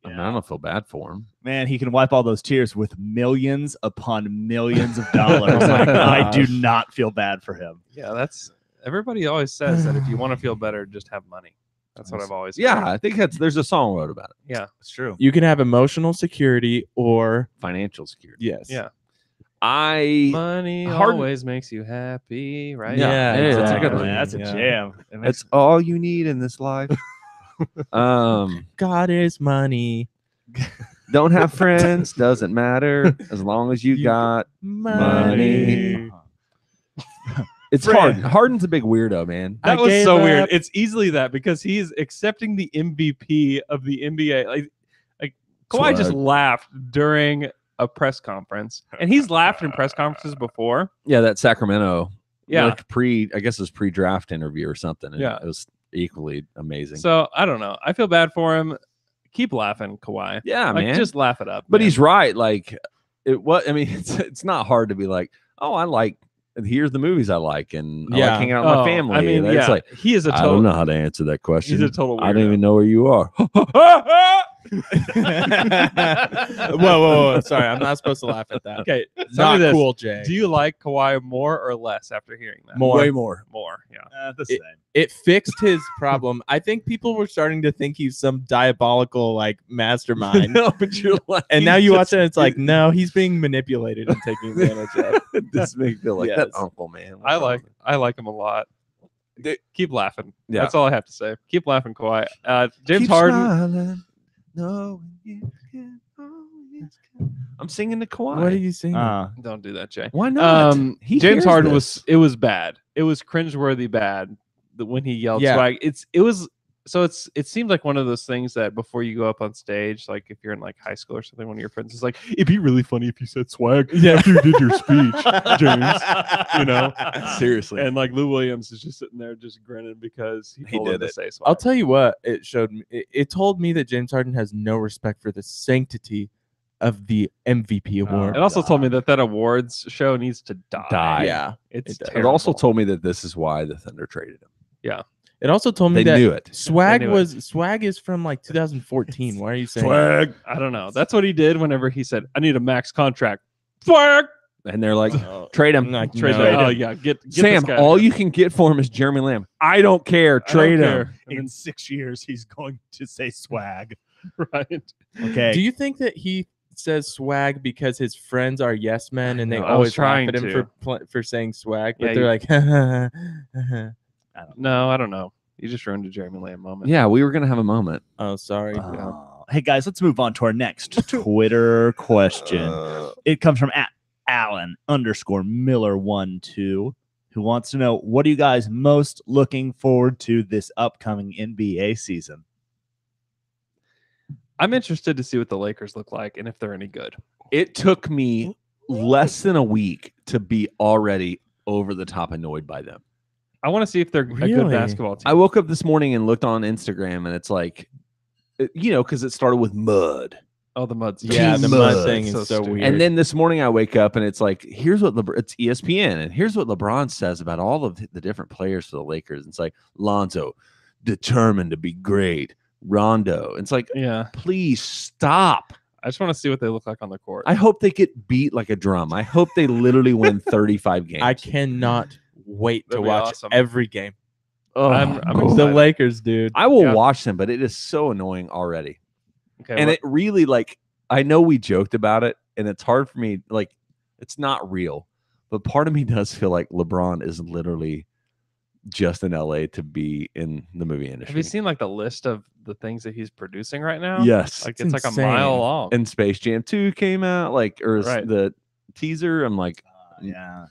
I mean, I don't feel bad for him. Man, he can wipe all those tears with millions upon millions of dollars. Oh my I do gosh. not feel bad for him. Yeah, that's everybody always says that if you want to feel better, just have money. That's what I've always heard. Yeah, I think there's a song wrote about it. Yeah, It's true. You can have emotional security or Financial security. yes, yeah. Money Harden- always makes you happy, right? Yeah, Yeah, that's a exactly. good one. That's a Yeah. jam. That's all you need in this life. God is money. Don't have friends, doesn't matter as long as you got money. It's Friend. Harden's a big weirdo, man. That I was gave so up. weird. It's easily that because he's accepting the MVP of the NBA. Like Kawhi just Swag. laughed during a press conference, and he's laughed in press conferences before. Yeah, that Sacramento. Yeah. Like I guess it was pre-draft interview or something. And Yeah. it was equally amazing. So I don't know. I feel bad for him. Keep laughing, Kawhi. yeah, Like, man. just laugh it up. But man. he's right. Like I mean, it's not hard to be like, oh, I like. Here's the movies I like, and I Yeah. like hanging out with my Oh, family. I mean, it's yeah, like he is a I don't total. know how to answer that question. He's a total. I don't weirdo. even know where you are. whoa. Sorry, I'm not supposed to laugh at that. Okay, tell Not me this. cool, Jay. Do you like Kawhi more or less after hearing that? More. Way more. More. Yeah. the same. It fixed his problem. I think people were starting to think he's some diabolical like mastermind. No, but you're like, And now you watch it, and it's like, no, he's being manipulated and taking advantage of. this makes me feel like that Yes. uncle, man. I like him a lot. Keep laughing. Yeah. That's all I have to say. Keep laughing, Kawhi. James Keep Harden. smiling, knowing you can always count. I'm singing to Kawhi. What are you saying? Don't do that, Jay. Why not? He James hears Harden this. it was bad. It was cringeworthy bad when he yelled Yeah. swag. It seemed like one of those things that before you go up on stage, like if you're in like high school or something, one of your friends is like, it'd be really funny if you said swag after you did your speech, James. You know? Seriously. And like Lou Williams is just sitting there just grinning because he told him did to it. say swag. I'll tell you what it showed me. It told me that James Harden has no respect for the sanctity of the MVP award. It also told me that awards show needs to die. Yeah. It's It does. It also terrible. told me that this is why the Thunder traded him. It also told me They that knew it. swag They knew is from like 2014. Why are you saying? I don't know. That's what he did whenever he said, "I need a max contract." Swag. And they're like, trade him. Like, Trade no. that. Oh yeah, get Sam, this guy. all you can get for him is Jeremy Lamb. I don't care. I don't Trade him. care. In 6 years, he's going to say swag. Right. Okay. Do you think that he says swag because his friends are yes men and they know, I was always laugh trying at him to. for saying swag, but Yeah, they're like, No, I don't know. You just ruined a Jeremy Lamb moment. Yeah, we were gonna have a moment. Oh, sorry. Hey guys, let's move on to our next Twitter question. It comes from @Allen_Miller12, who wants to know, what are you guys most looking forward to this upcoming NBA season? I'm interested to see what the Lakers look like and if they're any good. It took me less than a week to be already over the top annoyed by them. I want to see if they're a good basketball team. I woke up this morning and looked on Instagram, and it's like, because it started with mud. Oh, the mud's the mud thing is so weird. And then this morning I wake up and it's like, here's what it's ESPN, and here's what LeBron says about all of the different players for the Lakers. It's like Lonzo, determined to be great. Rondo. It's like, please stop. I just want to see what they look like on the court. I hope they get beat like a drum. I hope they literally win 35 games. I cannot wait to watch every game. Oh, I'm the Lakers, dude. I will watch them, but it is so annoying already. Okay, and it really, I know we joked about it, and it's hard for me. It's not real, but part of me does feel like LeBron is literally just in LA to be in the movie industry. Have you seen the list of the things that he's producing right now? Yes. It's like a mile long. And Space Jam 2 came out, the teaser. I'm like, yeah.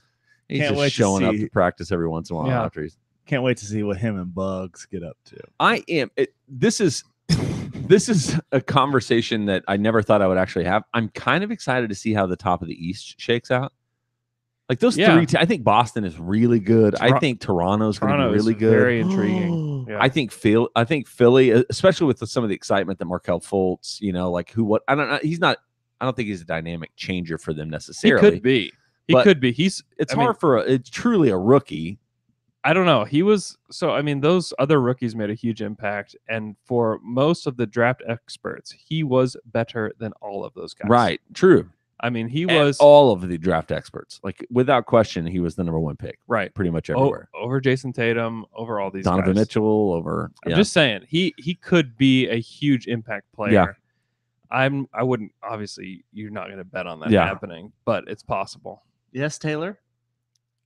He's just showing up to practice every once in a while after he's. Can't wait to see what him and Bugs get up to. I am. This is a conversation that I never thought I would actually have. I'm kind of excited to see how the top of the East shakes out. Those three I think Boston is really good. I think Toronto's going to be really good. Very intriguing. I think Philly, especially with some of the excitement that Markelle Fultz, I don't know. I don't think he's a dynamic changer for them necessarily. He could be. Could be. It's hard for it's truly a rookie. I don't know. Those other rookies made a huge impact. And for most of the draft experts, he was better than all of those guys. Right. True. He was all of the draft experts. Without question, he was the number one pick. Right. Pretty much everywhere. Over Jason Tatum, over all these Donovan guys. Mitchell, over. I'm just saying, he could be a huge impact player. Yeah. I wouldn't, obviously, you're not going to bet on that happening, but it's possible. Yes, Taylor?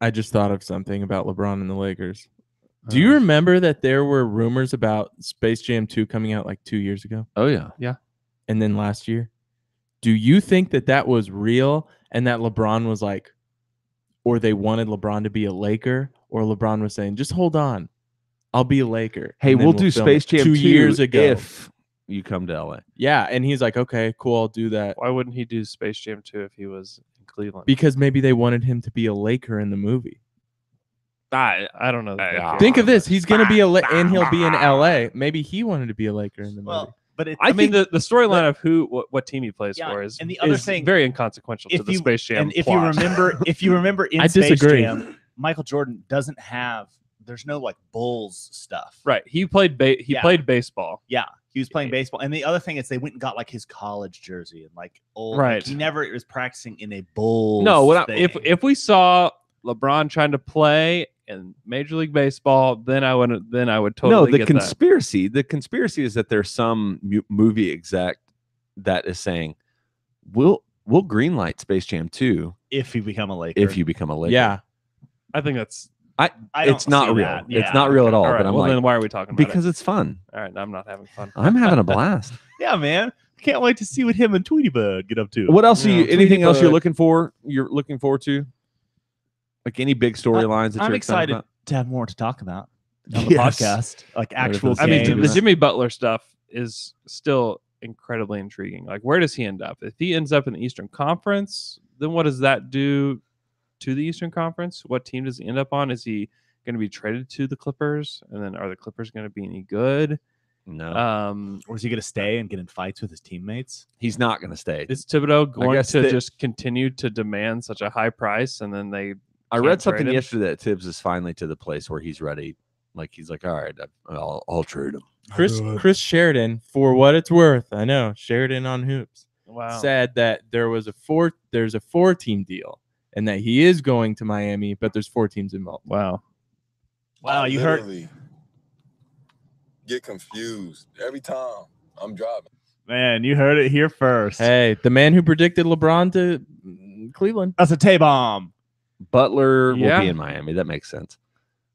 I just thought of something about LeBron and the Lakers. Do you remember that there were rumors about Space Jam 2 coming out 2 years ago? Oh, yeah. Yeah. And then last year? Do you think that was real and that LeBron was or they wanted LeBron to be a Laker, or LeBron was saying, just hold on, I'll be a Laker. Hey, we'll do Space Jam 2 years ago if you come to LA. Yeah. And he's like, okay, cool, I'll do that. Why wouldn't he do Space Jam 2 if he was in Cleveland? Because maybe they wanted him to be a Laker in the movie. I don't know. Think of this. He's going to be and he'll be in LA. Maybe he wanted to be a Laker in the movie. But I think the storyline of what team he plays for is, and the other thing, very inconsequential to the Space Jam. And if you remember in Space Jam, Michael Jordan doesn't have. There's no Bulls stuff. Right. He played played baseball. Yeah, he was playing baseball. And the other thing is they went and got his college jersey and old. Right. He never was practicing in a Bulls. No. If we saw LeBron trying to play in Major League Baseball, then I would totally. No, the get conspiracy. That. The conspiracy is that there's some movie exec that is saying, "We'll greenlight Space Jam 2 if you become a Laker." If you become a Laker, yeah, I think that's. It's not real. That. Yeah. It's not real at all. All right, but I'm then why are we talking about because it? it's fun. All right, I'm not having fun. I'm having a blast. Yeah, man. Can't wait to see what him and Tweety Bird get up to. What else? Anything else you're looking for? You're looking forward to? Any big storylines that I'm you're excited about? to have more to talk about on the podcast, actual. The Jimmy Butler stuff is still incredibly intriguing. Where does he end up? If he ends up in the Eastern Conference, then what does that do to the Eastern Conference? What team does he end up on? Is he going to be traded to the Clippers? And then are the Clippers going to be any good? No. Or is he going to stay and get in fights with his teammates? He's not going to stay. Is Thibodeau going to just continue to demand such a high price and then they? I read something yesterday that Tibbs is finally to the place where he's ready. He's like, all right, I'll trade him. Chris Sheridan, for what it's worth, I know Sheridan on Hoops, said that there's a 4-team deal and that he is going to Miami, but there's 4 teams involved. Wow, you heard? Get confused every time I'm driving. Man, you heard it here first. Hey, the man who predicted LeBron to Cleveland. That's a Tay-bomb. Butler will be in Miami. That makes sense.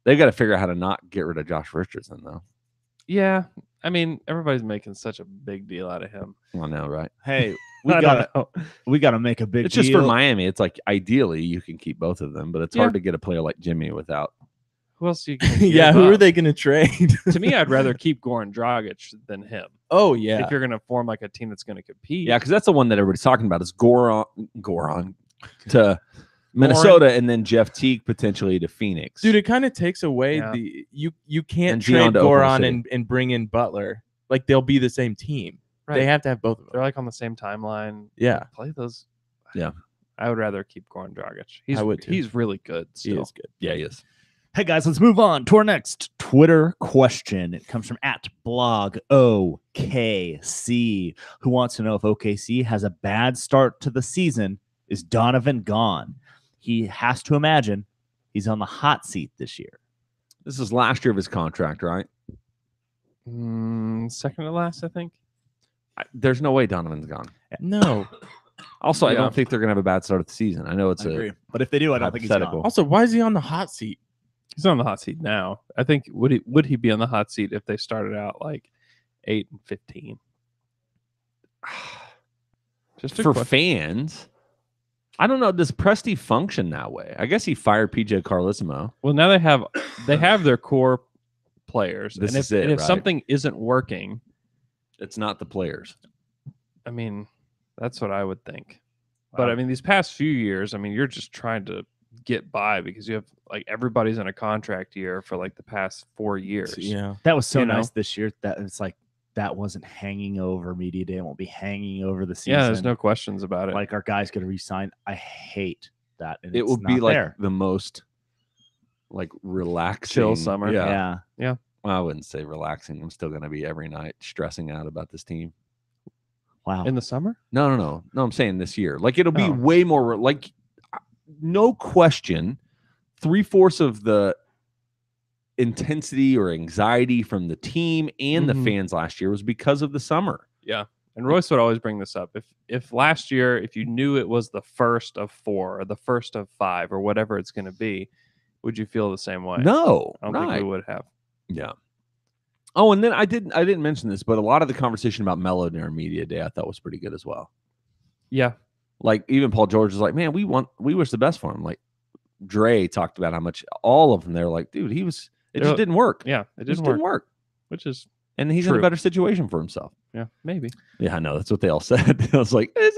They've got to figure out how to not get rid of Josh Richardson, though. Yeah. I mean, everybody's making such a big deal out of him. I know, right? Hey, we gotta make a big It's deal. just for Miami. It's like ideally you can keep both of them, but it's hard to get a player like Jimmy without. Who else you can Yeah, who are they going to trade? To me, I'd rather keep Goran Dragic than him. Oh, yeah. If you're going to form like a team that's going to compete. Yeah, because that's the one that everybody's talking about is Goran to Minnesota and then Jeff Teague potentially to Phoenix. Dude, it kind of takes away the you can't trade Goran and bring in Butler. Like they'll be the same team. Right. They have to have both of them. They're like on the same timeline. Yeah. Play those. Yeah. I would rather keep Goran Dragic. I would too. He's really good still. He is good. Yeah, he is. Hey guys, let's move on to our next Twitter question. It comes from @blogokc, who wants to know if OKC has a bad start to the season. Is Donovan gone? He has to imagine he's on the hot seat this year. This is last year of his contract, right? Second to last, I think. There's no way Donovan's gone. No. Also, I don't think they're going to have a bad start of the season. I know it's agree. But if they do, I don't think he's gone. Also, why is he on the hot seat? He's on the hot seat now. I think would he be on the hot seat if they started out like 8-15? Just for fans. I don't know. Does Presti function that way? I guess he fired PJ Carlesimo. Well, now they have their core players. This and is it, if right? something isn't working, it's not the players. I mean, that's what I would think. Wow. But I mean, these past few years, I mean, you're just trying to get by because you have like everybody's in a contract year for like the past 4 years. Yeah, that was so nice this year that it's like that wasn't hanging over media day. It won't be hanging over the season. Yeah, there's no questions about it. Like our guys going to resign. I hate that. And it would be like the most like relaxing chill summer. Yeah. Well, I wouldn't say relaxing. I'm still going to be every night stressing out about this team. Wow. In the summer? No. I'm saying this year. Like it'll be way more like no question. 3/4 of the intensity or anxiety from the team and the fans last year was because of the summer. Yeah. And Royce would always bring this up. If last year, if you knew it was the first of 4 or the first of 5 or whatever it's going to be, would you feel the same way? No. I don't think we would have. Yeah. Oh, and then I didn't mention this, but a lot of the conversation about Melo during media day I thought was pretty good as well. Yeah. Like even Paul George was like, man, we wish the best for him. Like Dre talked about how much all of them, they're like, dude, it just didn't work. Yeah, it just didn't work. Which is and he's true. in a better situation for himself. Yeah, maybe. Yeah, I know. That's what they all said. I was like, is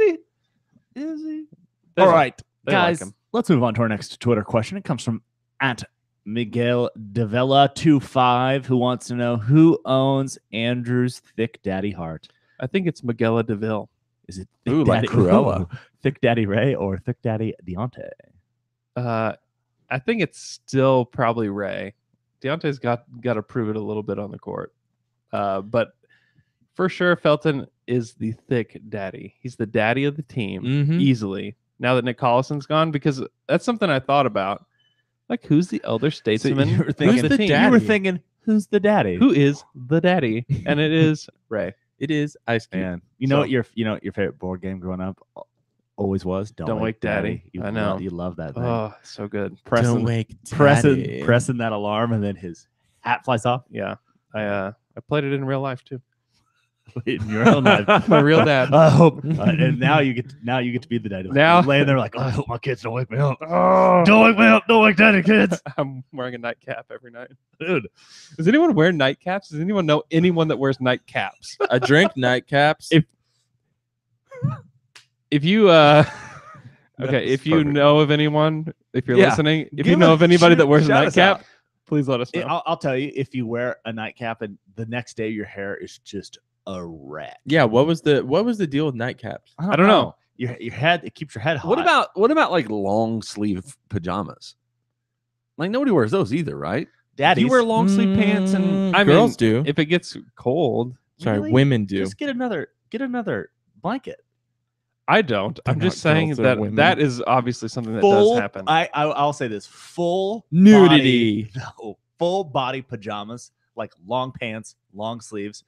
he? All right, guys, let's move on to our next Twitter question. It comes from @Miguel Devella 25, who wants to know who owns Andrew's Thick Daddy heart. I think it's Miguel DeVille. Is it Thick Daddy, like Cruella? Thick Daddy Ray or Thick Daddy Deontay? I think it's still probably Ray. Deontay's got to prove it a little bit on the court. But for sure, Felton is the thick daddy. He's the daddy of the team easily. Now that Nick Collison's gone, because that's something I thought about. Like, who's the elder statesman? So you were thinking, who's the team? You were thinking, who's the daddy? Who is the daddy? And it is Ray. It is Ice Cube. Man, you know what your favorite board game growing up always was? Don't Wake Daddy. I know. You love that thing. Oh, so good. Don't Wake Daddy. Pressing that alarm and then his hat flies off. Yeah. I played it in real life too. In your own life. My real dad. I hope. And now you get to be the daddy. Now laying there like, I hope my kids don't wake me up. Oh, don't wake me up. Don't wake daddy, kids. I'm wearing a nightcap every night. Dude. Does anyone wear nightcaps? Does anyone know anyone that wears nightcaps? I drink nightcaps. If you if you know of anyone, if you're listening, if you know of anybody that wears a nightcap, please let us know. I'll tell you, if you wear a nightcap and the next day your hair is just a wreck. Yeah, what was the deal with nightcaps? I don't know. Your head, it keeps your head hot. What about like long sleeve pajamas? Like nobody wears those either, right? Daddies. You wear long sleeve pants, and girls do. If it gets cold, sorry, really? Women do. Just get another blanket. I don't. I'm just saying that is obviously something that does happen. I'll say this: full nudity, full body pajamas, like long pants, long sleeves.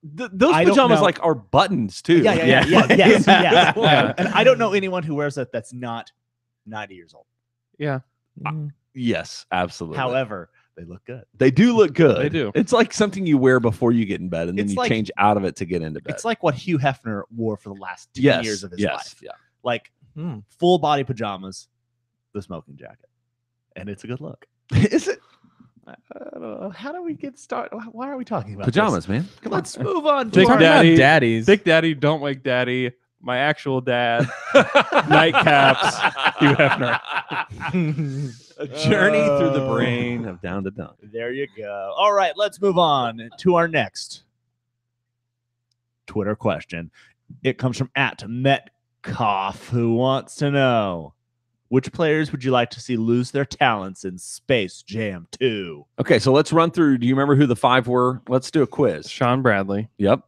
Those pajamas like are buttons too. Yes. And I don't know anyone who wears that's not 90 years old. Yeah. Yes, absolutely. However, They look good. They do look good. They do. It's like something you wear before you get in bed, and then It's you like- change out of it to get into bed. It's like what Hugh Hefner wore for the last 10 yes, years of his yes, life. yeah. Like full body pajamas, the smoking jacket, and it's a good look. Is it I don't know. How do we get started? Why are we talking about pajamas, this? man? Come on. Let's move on. Thick To our Daddy, daddies. Thick Daddy, Don't Wake Daddy, My Actual Dad, Nightcaps, Hugh Hefner. A journey through the brain of Down to Dunk. There you go. All right, let's move on to our next Twitter question. It comes from @Metcalf, who wants to know, which players would you like to see lose their talents in Space Jam 2? Okay, so let's run through. Do you remember who the 5 were? Let's do a quiz. Sean Bradley, Yep.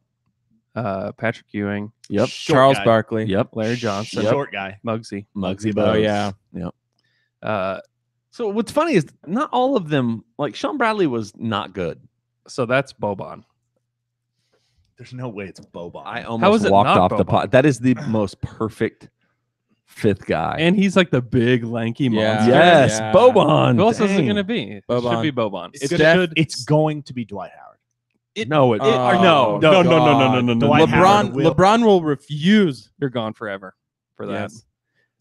Patrick Ewing, Yep. Charles Barkley. Yep. Larry Johnson, Short guy. Muggsy. Muggsy Oh, Bogues. yeah. Yep. So what's funny is not all of them, like Sean Bradley was not good. So that's Boban. There's no way it's Boban. I is almost it walked not off the Boban? pot. That is the most perfect 5th guy. And he's like the big, lanky Yeah. monster. yes, Yeah. Boban. Who else is it Dang. going to be? It Boban. should be Boban. It's going to be Dwight Howard. No, it, Oh, no, no, no, God. no. Dwight Howard will- LeBron will refuse. You're gone forever for that. Yes.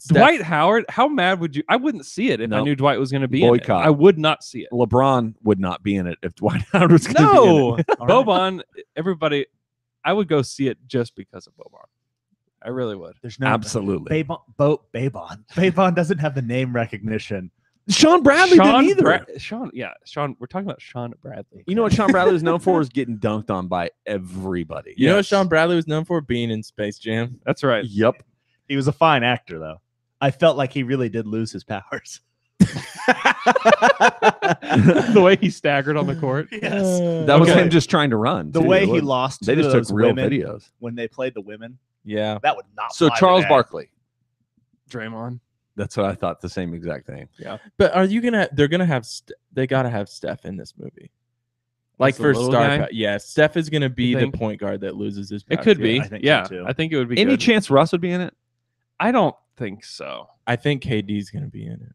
Dwight Howard, how mad would you? I wouldn't see it if I Nope. knew Dwight was going to be in it. Boycott. I would not see it. LeBron would not be in it if Dwight Howard was going to be in No, it. All right. Boban. Everybody, I would go see it just because of Boban. I really would. There's no Absolutely. Babon doesn't have the name recognition. Sean Bradley didn't either. Sean. We're talking about Sean Bradley. You know what Sean Bradley is known for is getting dunked on by everybody. You know what Yes. Sean Bradley was known for? Being in Space Jam. That's right. Yep. He was a fine actor, though. I felt like he really did lose his powers. The way he staggered on the court. Yes. That was Okay. him just trying to run. The too. way It he wasn't- lost They to just took those real women videos. when they played the women, Yeah. that would not So fly Charles today. Barkley. Draymond. That's what I thought. The same exact thing. But are you gonna? They're gonna have. They gotta have Steph in this movie. Like As the for little star. guy? Yeah, Steph is gonna be You the think? point guard that loses his. It powers. could be. I think so, Yeah, too. I think it would be. Any good. chance Russ would be in it? I don't think so. I think KD's gonna be in it.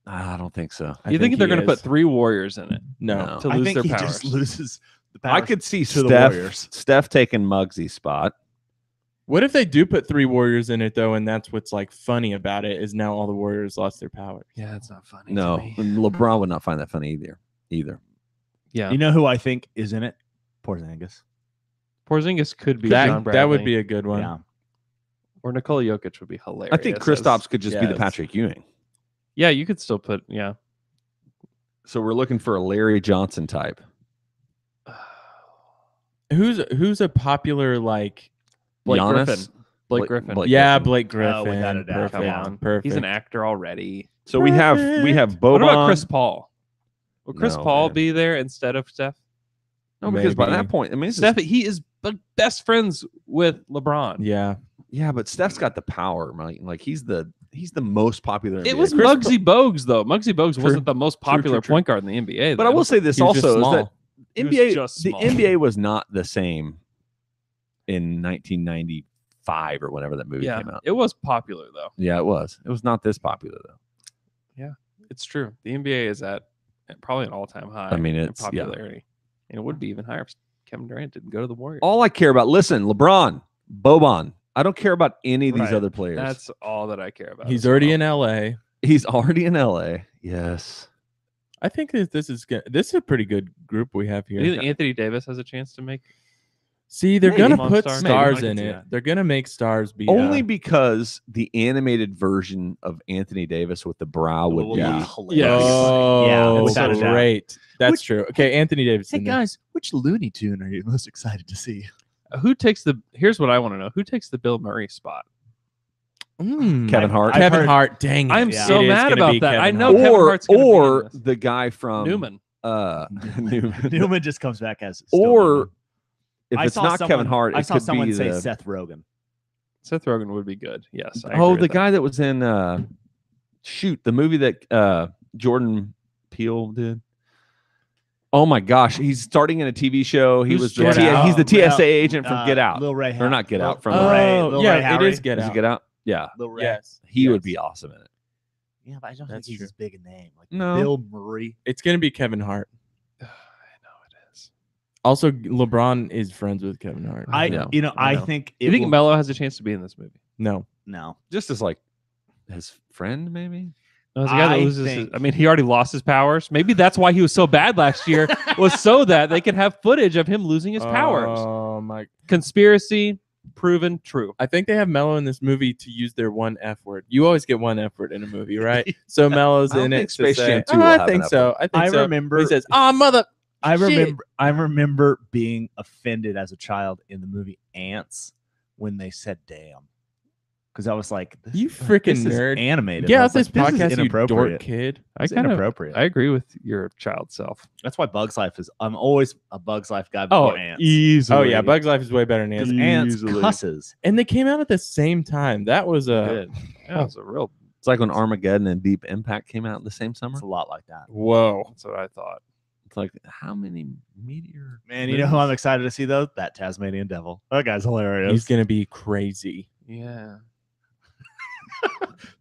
I don't think so. You think they're he going to is. put 3 Warriors in it No. to I lose think their he powers? just loses the powers. I could see to the Steph. Warriors. Steph taking Muggsy's spot. What if they do put 3 Warriors in it though, and that's what's like funny about it is now all the Warriors lost their powers. Yeah, it's not funny. No, and LeBron would not find that funny either. Yeah, You know who I think is in it? Porzingis. Porzingis could be John Bradley. That would be a good one. Yeah. or Nikola Jokic would be hilarious. I think Kristaps could just be the yes. Patrick Ewing. Yeah, you could still put. Yeah, So we're looking for a Larry Johnson type. Who's a popular like? Blake Giannis? Griffin. Blake Griffin. Yeah, Griffin. Blake Griffin. Oh, without a doubt. Come Yeah. on, Perfect. he's an actor already. So we have Boban. What about Chris Paul? Will Chris No, Paul man. be there instead of Steph? No, because by Maybe. that point, I mean, Steph, he is best friends with LeBron. Yeah. yeah, but Steph's got the power, right? Like he's the most popular. It NBA. was Chris Muggsy Bogues though. Muggsy Bogues True. wasn't the most popular True. point guard in the NBA. But I will say this He was just also is that small. He was NBA, just the small. NBA was not the same in 1995 or whenever that movie yeah, came out. it was popular though. Yeah, it was. It was not this popular though. It's true. The NBA is at probably an all-time high. I mean, in it's- yeah. popularity, and it would be even higher if Kevin Durant didn't go to the Warriors. All I care about, listen, LeBron, Boban. I don't care about any of these Right. other players. That's all that I care about. He's as already well. in LA. He's already in LA. Yes. I think that this is good. This is a pretty good group we have Do you here. think Anthony Davis has a chance to make? See, they're Maybe. gonna Come on, put stars. stars Maybe. I in can see it. that. They're gonna make stars be Only because the animated version of Anthony Davis with the brow would be Yeah. Yes. Yeah, Oh, without a doubt. great. That's Which- true. Okay, Anthony Davis. Hey in there. guys, which Looney Tune are you most excited to see? Who takes the? Here's what I want to know. Who takes the Bill Murray spot? Kevin Hart. I've Kevin heard- Hart. Dang it. I'm Yeah. so It is mad gonna about be that. Kevin I know Hart. Kevin Hart's gonna be in or this. the guy from Newman. Newman. Newman just comes back as still Or Newman. if I it's saw not someone- Kevin Hart, I it saw could someone be say the, Seth Rogen. Seth Rogen would be good. Yes. I oh, agree the with guy that was in shoot, the movie that Jordan Peele did. Oh my gosh, he's starting in a TV show. He Who's was the Get Out? he's the TSA Well, agent from Get Out. Lil Ray Or not Get Out, from Lil Ray, Oh, Lil yeah, Ray it Howery. is Get Does Out. he Get Out? Yeah, Lil Ray. Yes. he would Yes. be awesome in it. Yeah, but I don't think That's he's true. as big a name. Like No. Bill Murray. It's gonna be Kevin Hart. I know it is. Also, LeBron is friends with Kevin Hart. I know. I think You think Melo has a chance to be in this movie? No. Just as like his friend, maybe. No, as a guy that I loses think- I mean, he already lost his powers. Maybe that's why he was so bad last year, was so that they could have footage of him losing his powers. Oh my! Conspiracy proven true. I think they have Mello in this movie to use their one F word. You always get one F word in a movie, right? So Mello's I don't in think it. to Space say, Jam 2 "Oh, will I have think an F so. word." I think I so. remember- He says, "Oh, mother." I Shit. remember being offended as a child in the movie Ants when they said "damn," because I was like, You freaking this is nerd. animated. Get I out was like, this podcast, is you dork inappropriate. kid. It's inappropriate. I agree with your child self. That's why Bugs Life is. I'm always a Bugs Life guy Oh, before Ants. easily. Oh yeah, Bug's Life is way better than Because Ants. Ants easily. cusses. And they came out at the same time. That was a Good. Yeah, it's a real. It's like when Armageddon and Deep Impact came out in the same summer. It's a lot like that. whoa. That's what I thought. It's like how many meteor? Man, you know who I'm excited to see though? That Tasmanian Devil. That guy's hilarious. He's gonna be crazy. Yeah.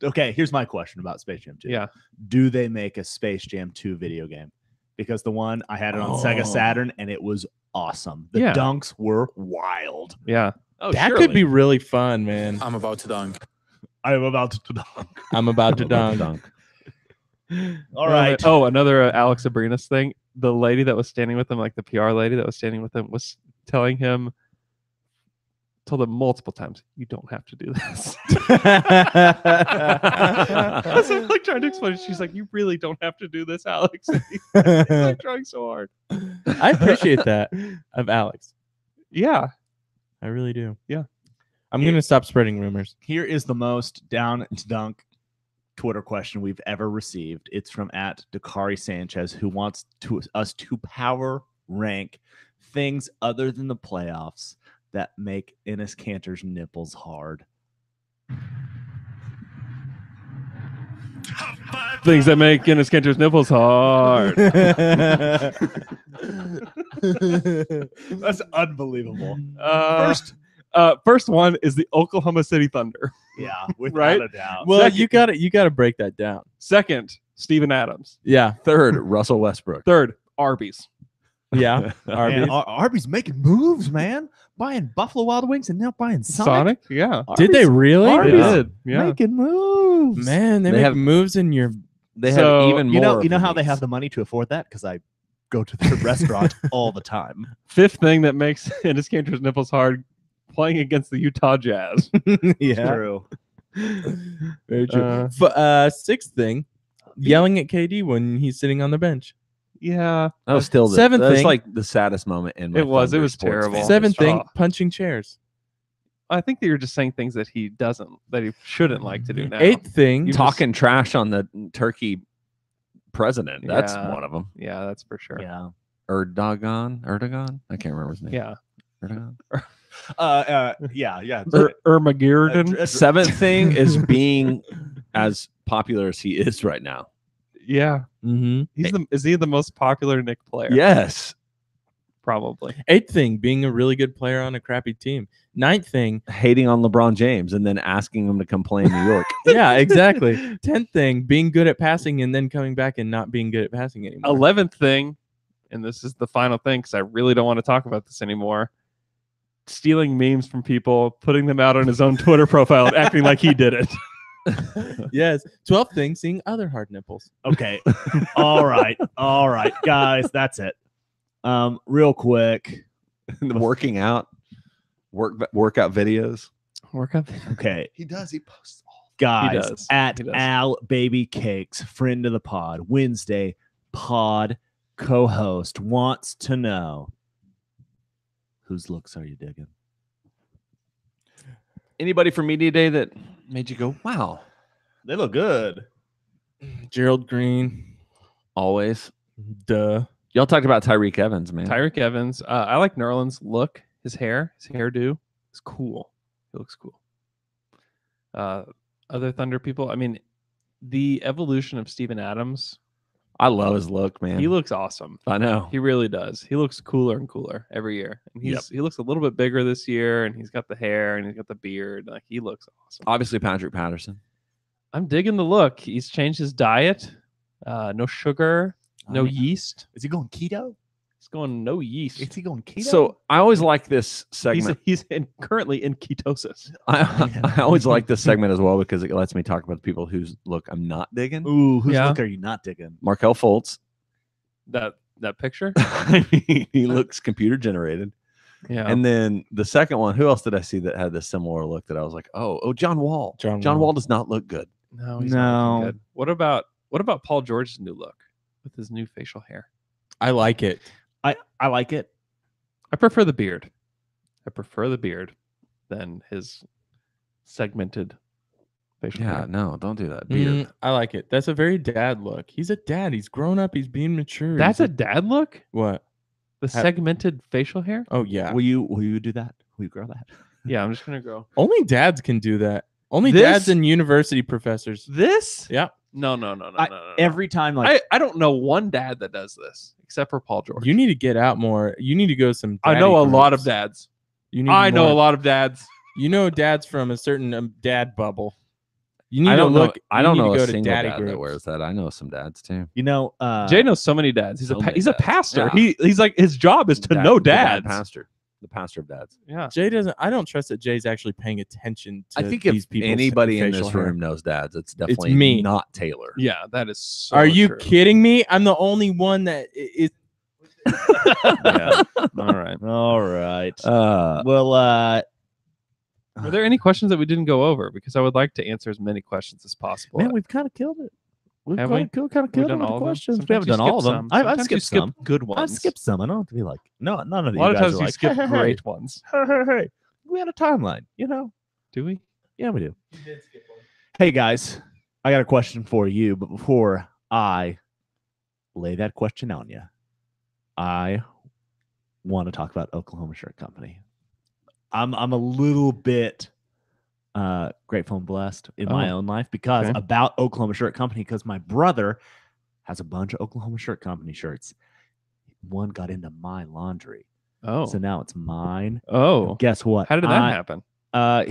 Okay, here's my question about Space Jam 2. Yeah. Do they make a Space Jam 2 video game? Because the one I had it on Sega Saturn and it was awesome. The Yeah. dunks were wild. Yeah. Oh, That surely. could be really fun, man. I'm about to dunk. I am about to dunk. I'm about to dunk. All right. Oh, another Alex Abrinas thing. The lady that was standing with him, like the PR lady that was standing with him, was told him multiple times, "You don't have to do this." I was like trying to explain it. She's like, "You really don't have to do this, Alex." He's like trying so hard. I appreciate that of Alex. Yeah. I really do. Yeah. I'm gonna stop spreading rumors. Here is the most down to dunk Twitter question we've ever received. It's from @Dakari Sanchez, who wants us to power rank things other than the playoffs that make Enes Kanter's nipples hard. Things that make Enes Kanter's nipples hard. That's unbelievable. First one is the Oklahoma City Thunder. Yeah, without Right? a doubt. Well, Second- you gotta break that down. Second, Steven Adams. Yeah. Third, Russell Westbrook. Third, Arby's. Yeah. Man, Arby's. Arby's making moves, man. Buying Buffalo Wild Wings and now buying Sonic. Yeah. Did they really? They Arby's did. Yeah. making moves. Man, they They make have- moves in your. They So, have even more. You know of how they these. have the money to afford that? Because I go to their restaurant all the time. Fifth thing that makes Enes Kanter's nipples hard, playing against the Utah Jazz. Yeah. True. Very true. Sixth thing, yelling at KD when he's sitting on the bench. Yeah. That was still Seventh that was thing- like the saddest moment in my It was. It Thunder was sports terrible. fan Seventh history. thing, punching chairs. I think that you're just saying things that he shouldn't like to do now. Eighth thing, You talking trash on the Turkey president. That's Yeah. one of them. Yeah, that's for sure. Yeah. Erdogan. I can't remember his name. Yeah. Erdogan. Yeah. Ermageddon. Seventh thing is being as popular as he is right now. Yeah. Mm-hmm. Is he the most popular Knick player? Yes. Probably. Eighth thing, being a really good player on a crappy team. Ninth thing, Hating on LeBron James and then asking him to come play in New York. yeah, exactly. 10th thing, being good at passing and then coming back and not being good at passing anymore. 11th thing, and this is the final thing because I really don't want to talk about this anymore. Stealing memes from people, putting them out on his own Twitter profile, and acting like he did it. Yes. 12th thing, seeing other hard nipples. Okay. All right, guys. That's it. Real quick. Working out, workout videos. Workout. Okay, He does. He posts all. guys. does. At He does. Al Baby Cakes, friend of the pod, Wednesday pod co-host wants to know whose looks are you digging? Anybody from Media Day that made you go, wow? They look good. Gerald Green. Always. Duh. Y'all talked about Tyreek Evans, man. Tyreek Evans. I like Nerlens' look. His hairdo is cool. He looks cool. Other Thunder people. I mean, the evolution of Steven Adams. I love his look, man. He looks awesome. I know. He really does. He looks cooler and cooler every year. And he looks a little bit bigger this year, and he's got the hair and he's got the beard. Like he looks awesome. Obviously, Patrick Patterson. I'm digging the look. He's changed his diet. No sugar, no yeah. yeast. Is he going keto? He's going no yeast. Is he going keto? So I always like this segment. He's currently in ketosis. I always like this segment as well because it lets me talk about the people whose look I'm not digging. Ooh, whose look are you not digging? Markel Fultz. That picture? I mean, he looks computer generated. Yeah. And then the second one, who else did I see that had this similar look that I was like, oh, John Wall. John Wall does not look good. No, he's not looking good. What about Paul George's new look with his new facial hair? I like it. I like it. I prefer the beard. I prefer the beard than his segmented facial hair. No, don't do that. Beard. I like it. That's a very dad look. He's a dad. He's grown up. He's being mature. That's a dad look? What? The segmented facial hair? Oh yeah. Will you do that? Will you grow that? Yeah, I'm just gonna go. Only dads can do that. Only dads and university professors. This? Yeah. No. Every time, like I don't know one dad that does this except for Paul George. You need to get out more. You need to go some. I know a daddy lot of groups. dads. You need. I know more. a lot of dads. You know dads from a certain dad bubble. You need I don't to look. know. I don't know go a to single daddy dad groups. that wears that. I know some dads too. you know, Jay knows so many dads. He's so many he's a dads. pastor. Yeah. He's like his job is to know dads. The pastor of dads. Yeah. Jay doesn't. I don't trust that Jay's actually paying attention to. I think these if people's anybody in facial this hair. room knows dads, it's definitely me. not Taylor. Yeah, that is so Are you true. kidding me? I'm the only one that is. Yeah. All right. all right. Well, Are there any questions that we didn't go over? Because I would like to answer as many questions as possible. Man, we've kind of killed it. We've Have kind we? of killed it done with all the of them? questions. We Sometimes haven't you done all of skip them. some. I've Sometimes you skipped skip some. good ones. I've skipped some. I don't have to be like, no, none of A you lot of guys times are you like, skip hey, great ones. hey. We had a timeline, you know? Do we? Yeah, we do. Hey, guys, I got a question for you. But before I lay that question on you, I want to talk about Oklahoma Shirt Company. I'm a little bit grateful and blessed in my own life because about Oklahoma Shirt Company, because my brother has a bunch of Oklahoma Shirt Company shirts. One got into my laundry. Oh. So now it's mine. Oh. And guess what? How did that happen?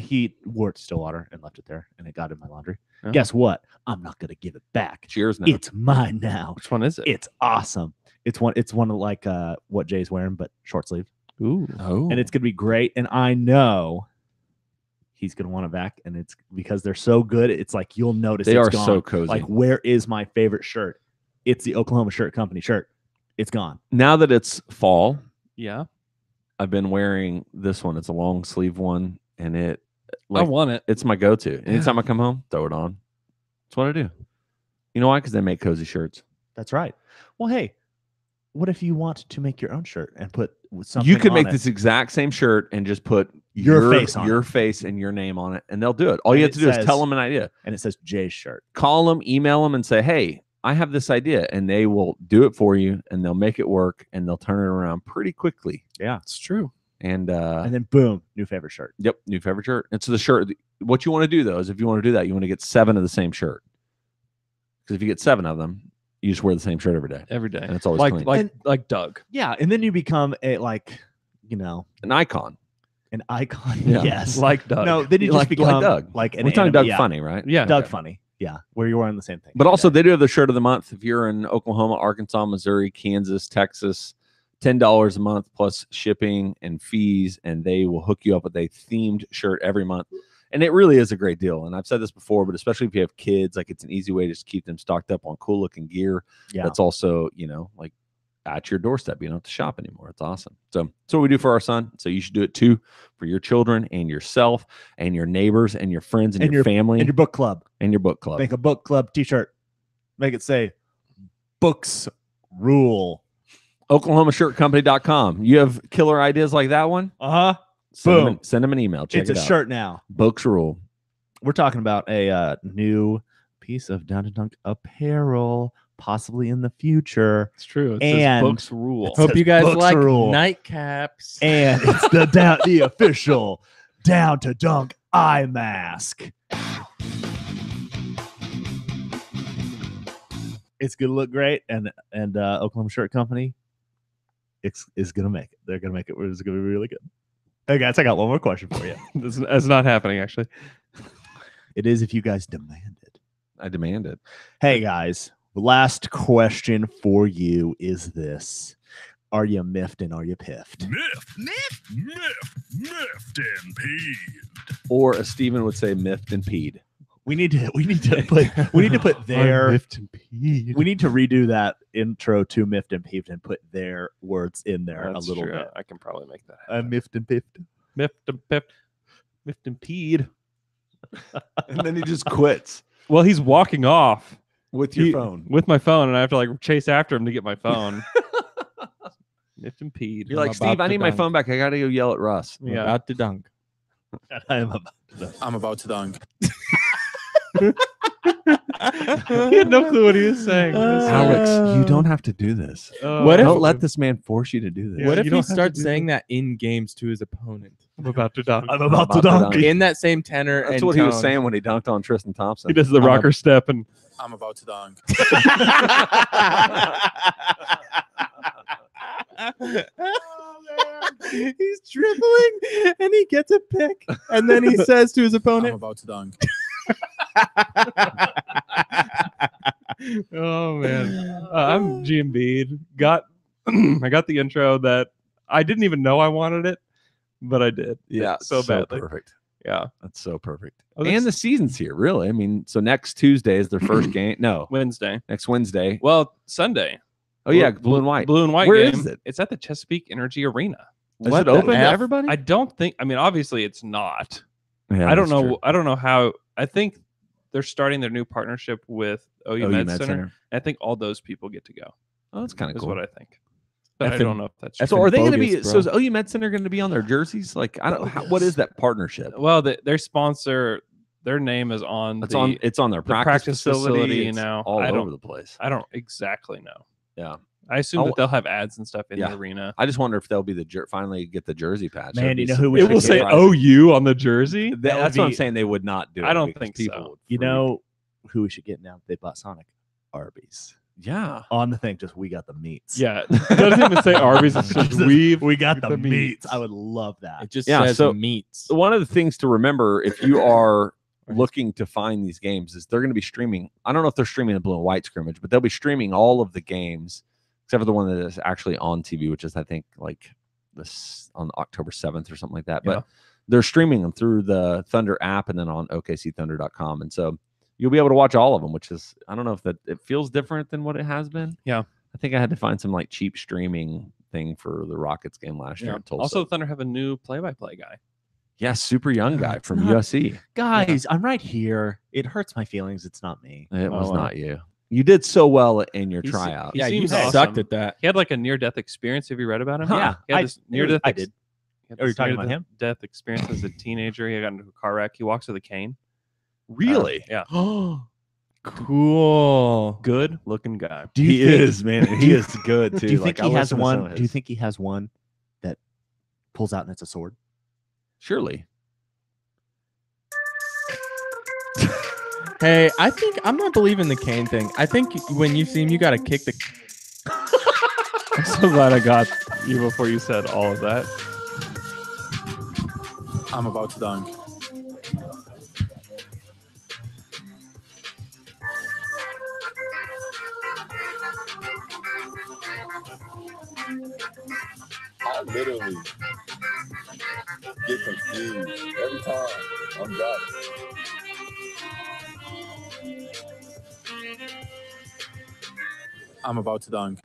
He wore it to Stillwater and left it there, and it got in my laundry. Oh. Guess what? I'm not gonna give it back. Cheers now. It's mine now. Which one is it? It's awesome. It's one of like what Jay's wearing, but short sleeve. Ooh. Oh. And it's gonna be great. And I know he's gonna want it back. And it's because they're so good. It's like you'll notice They it's are gone. so cozy. Like, where is my favorite shirt? It's the Oklahoma Shirt Company shirt. It's gone. Now that it's fall, Yeah. I've been wearing this one. It's a long sleeve one, and I like want it. it's my go-to. Anytime I come home, throw it on. That's what I do. You know why? Because they make cozy shirts. That's right. Well, hey, what if you want to make your own shirt and put something? You could on make it? this exact same shirt and just put Your face on your it. face and your name on it, and they'll do it. All And you have it to do is says- tell them an idea. and it says Jay's shirt. Call them, email them, and say, "Hey, I have this idea," and they will do it for you, and they'll make it work, and they'll turn it around pretty quickly. Yeah, It's true. And and then boom, new favorite shirt. yep, new favorite shirt. And so the shirt, what you want to do though is if you want to do that, you want to get 7 of the same shirt. Because if you get 7 of them, you just wear the same shirt every day, Every day. and it's always like clean. like Doug. Yeah, and then you become a An icon. an icon. Yeah. Yes, Like Doug. no, then you just Like become Doug. like an We're talking anim- Doug yeah. Funny, right? Yeah. Doug Funny. Yeah, where you're wearing the same thing. But also, they do have the shirt of the month. If you're in Oklahoma, Arkansas, Missouri, Kansas, Texas, $10 a month plus shipping and fees, and they will hook you up with a themed shirt every month. And it really is a great deal. And I've said this before, but especially if you have kids, like it's an easy way to just keep them stocked up on cool looking gear. Yeah. That's also, like at your doorstep. You don't have to shop anymore. It's awesome. So that's what we do for our son. So you should do it too for your children and yourself and your neighbors and your friends and, your family and your book club. and your book club. Make a book club T-shirt. Make it say "Books Rule." OklahomaShirtCompany.com. You have killer ideas like that one? Boom. Send them an email. Check It's it a out. shirt now. Books rule. We're talking about a new piece of Down to Dunk apparel, possibly in the future. It's true. It And- says books rule. It Hope says you guys Books like Rule. nightcaps. And it's the official Down to Dunk eye mask. It's gonna look great, and Oklahoma Shirt Company is gonna make it. They're gonna make it. It's gonna be really good. Hey guys, I got one more question for you. That's not happening, actually. It is if you guys demand it. I demand it. Hey guys, last question for you is this: are you miffed and are you piffed? Miffed and peeved. Or as Steven would say, miffed and peed. We need to put their miffed and peed. we need to redo that intro to miffed and peeved and put their words in there That's a little true. bit. I can probably make that. I'm miffed and piffed. Miffed and piffed. Miffed and peed. And then he just quits Well, he's walking off with your phone. with my phone, and I have to like chase after him to get my phone. Miffed and peed. You're like, I'm Steve, about I to need my dunk. phone back. I got to go yell at Russ. I'm about to dunk. I am about to dunk. I'm about to dunk. He had no clue what he was saying. Alex, you don't have to do this. What if- Don't let this man force you to do this. Yeah, What if you he don't have to starts do saying that in games to his opponent I'm about to dunk. I'm about to dunk. in that same tenor? That's and what he was tone? saying when he dunked on Tristan Thompson. He does the rocker step and I'm about to dunk. He's dribbling and he gets a pick, and then he says to his I'm opponent, about to dunk. oh man, I'm GMB'd. I got the intro that I didn't even know I wanted it, but I did. Yeah, so badly. perfect. Yeah, That's so perfect. Oh, that's- And the season's here, really. I mean, so next Tuesday is their first game. No, Wednesday. next Wednesday. Well, Sunday. Oh yeah, blue and white. Blue and white. Where game. is it? It's at the Chesapeake Energy Arena. Is What it the open to F? everybody? I don't think. I mean, obviously, it's not. Yeah, I don't that's know. true. I don't know how. I think they're starting their new partnership with OU Med Center. I think all those people get to go. Oh, that's kind of Is cool. what I think. But I Effing- don't know if that's true. So are they going to be? bogus, So is bro. OU Med Center going to be on their jerseys? Like, I don't. What is that partnership? Well, their sponsor, their name is on. It's on. It's on their the practice facility facility. It's now. all I over don't- the place. I don't exactly know. Yeah. I assume I'll- that they'll have ads and stuff in Yeah. the arena. I just wonder if they'll be finally get the jersey patch. Man, That'd you be know who we It should will get say surprising. OU on the jersey. That's what I'm be- saying. They would not do it. I don't because think people so. would You freak. know who we should get now? They bought Sonic. Arby's. Yeah. On the thing, just we got the meats. Yeah, it doesn't even say Arby's. It's just we got the the meats. meats. I would love that. It just Yeah, says so- meats. One of the things to remember if you are looking to find these games is they're going to be streaming. I don't know if they're streaming the blue and white scrimmage, but they'll be streaming all of the games except for the one that is actually on TV, which is I think like this on October 7th or something like that. Yeah. But they're streaming them through the Thunder app and then on OKCThunder.com. And so you'll be able to watch all of them, which is I don't know if that it feels different than what it has been. Yeah. I think I had to find some like cheap streaming thing for the Rockets game last year in Tulsa. Also, Thunder have a new play-by-play guy. yeah, super young guy from God. USC. Guys, I'm right here. It hurts my feelings. It's not me. It was wow. not you. You did so well in your He's- tryout. he Yeah, you seems sucked awesome. at that. He had like a near-death experience. Have you read about him? Yeah, he had I- this near-death. I did. Are you talking about him? Death experience as a teenager. He got into a car wreck. He walks with a cane. Really? Yeah. Cool. Good looking guy. Do you He think- is, man. He is good too. Do you think Like, I he has listen to some one? of Do you his- think he has one that pulls out and it's a sword? Surely. Hey, I think I'm not believing the cane thing. I think when you see him, you got to kick the. I'm so glad I got you before you said all of that. I'm about to dunk. I literally get confused every time I'm driving. I'm about to dunk.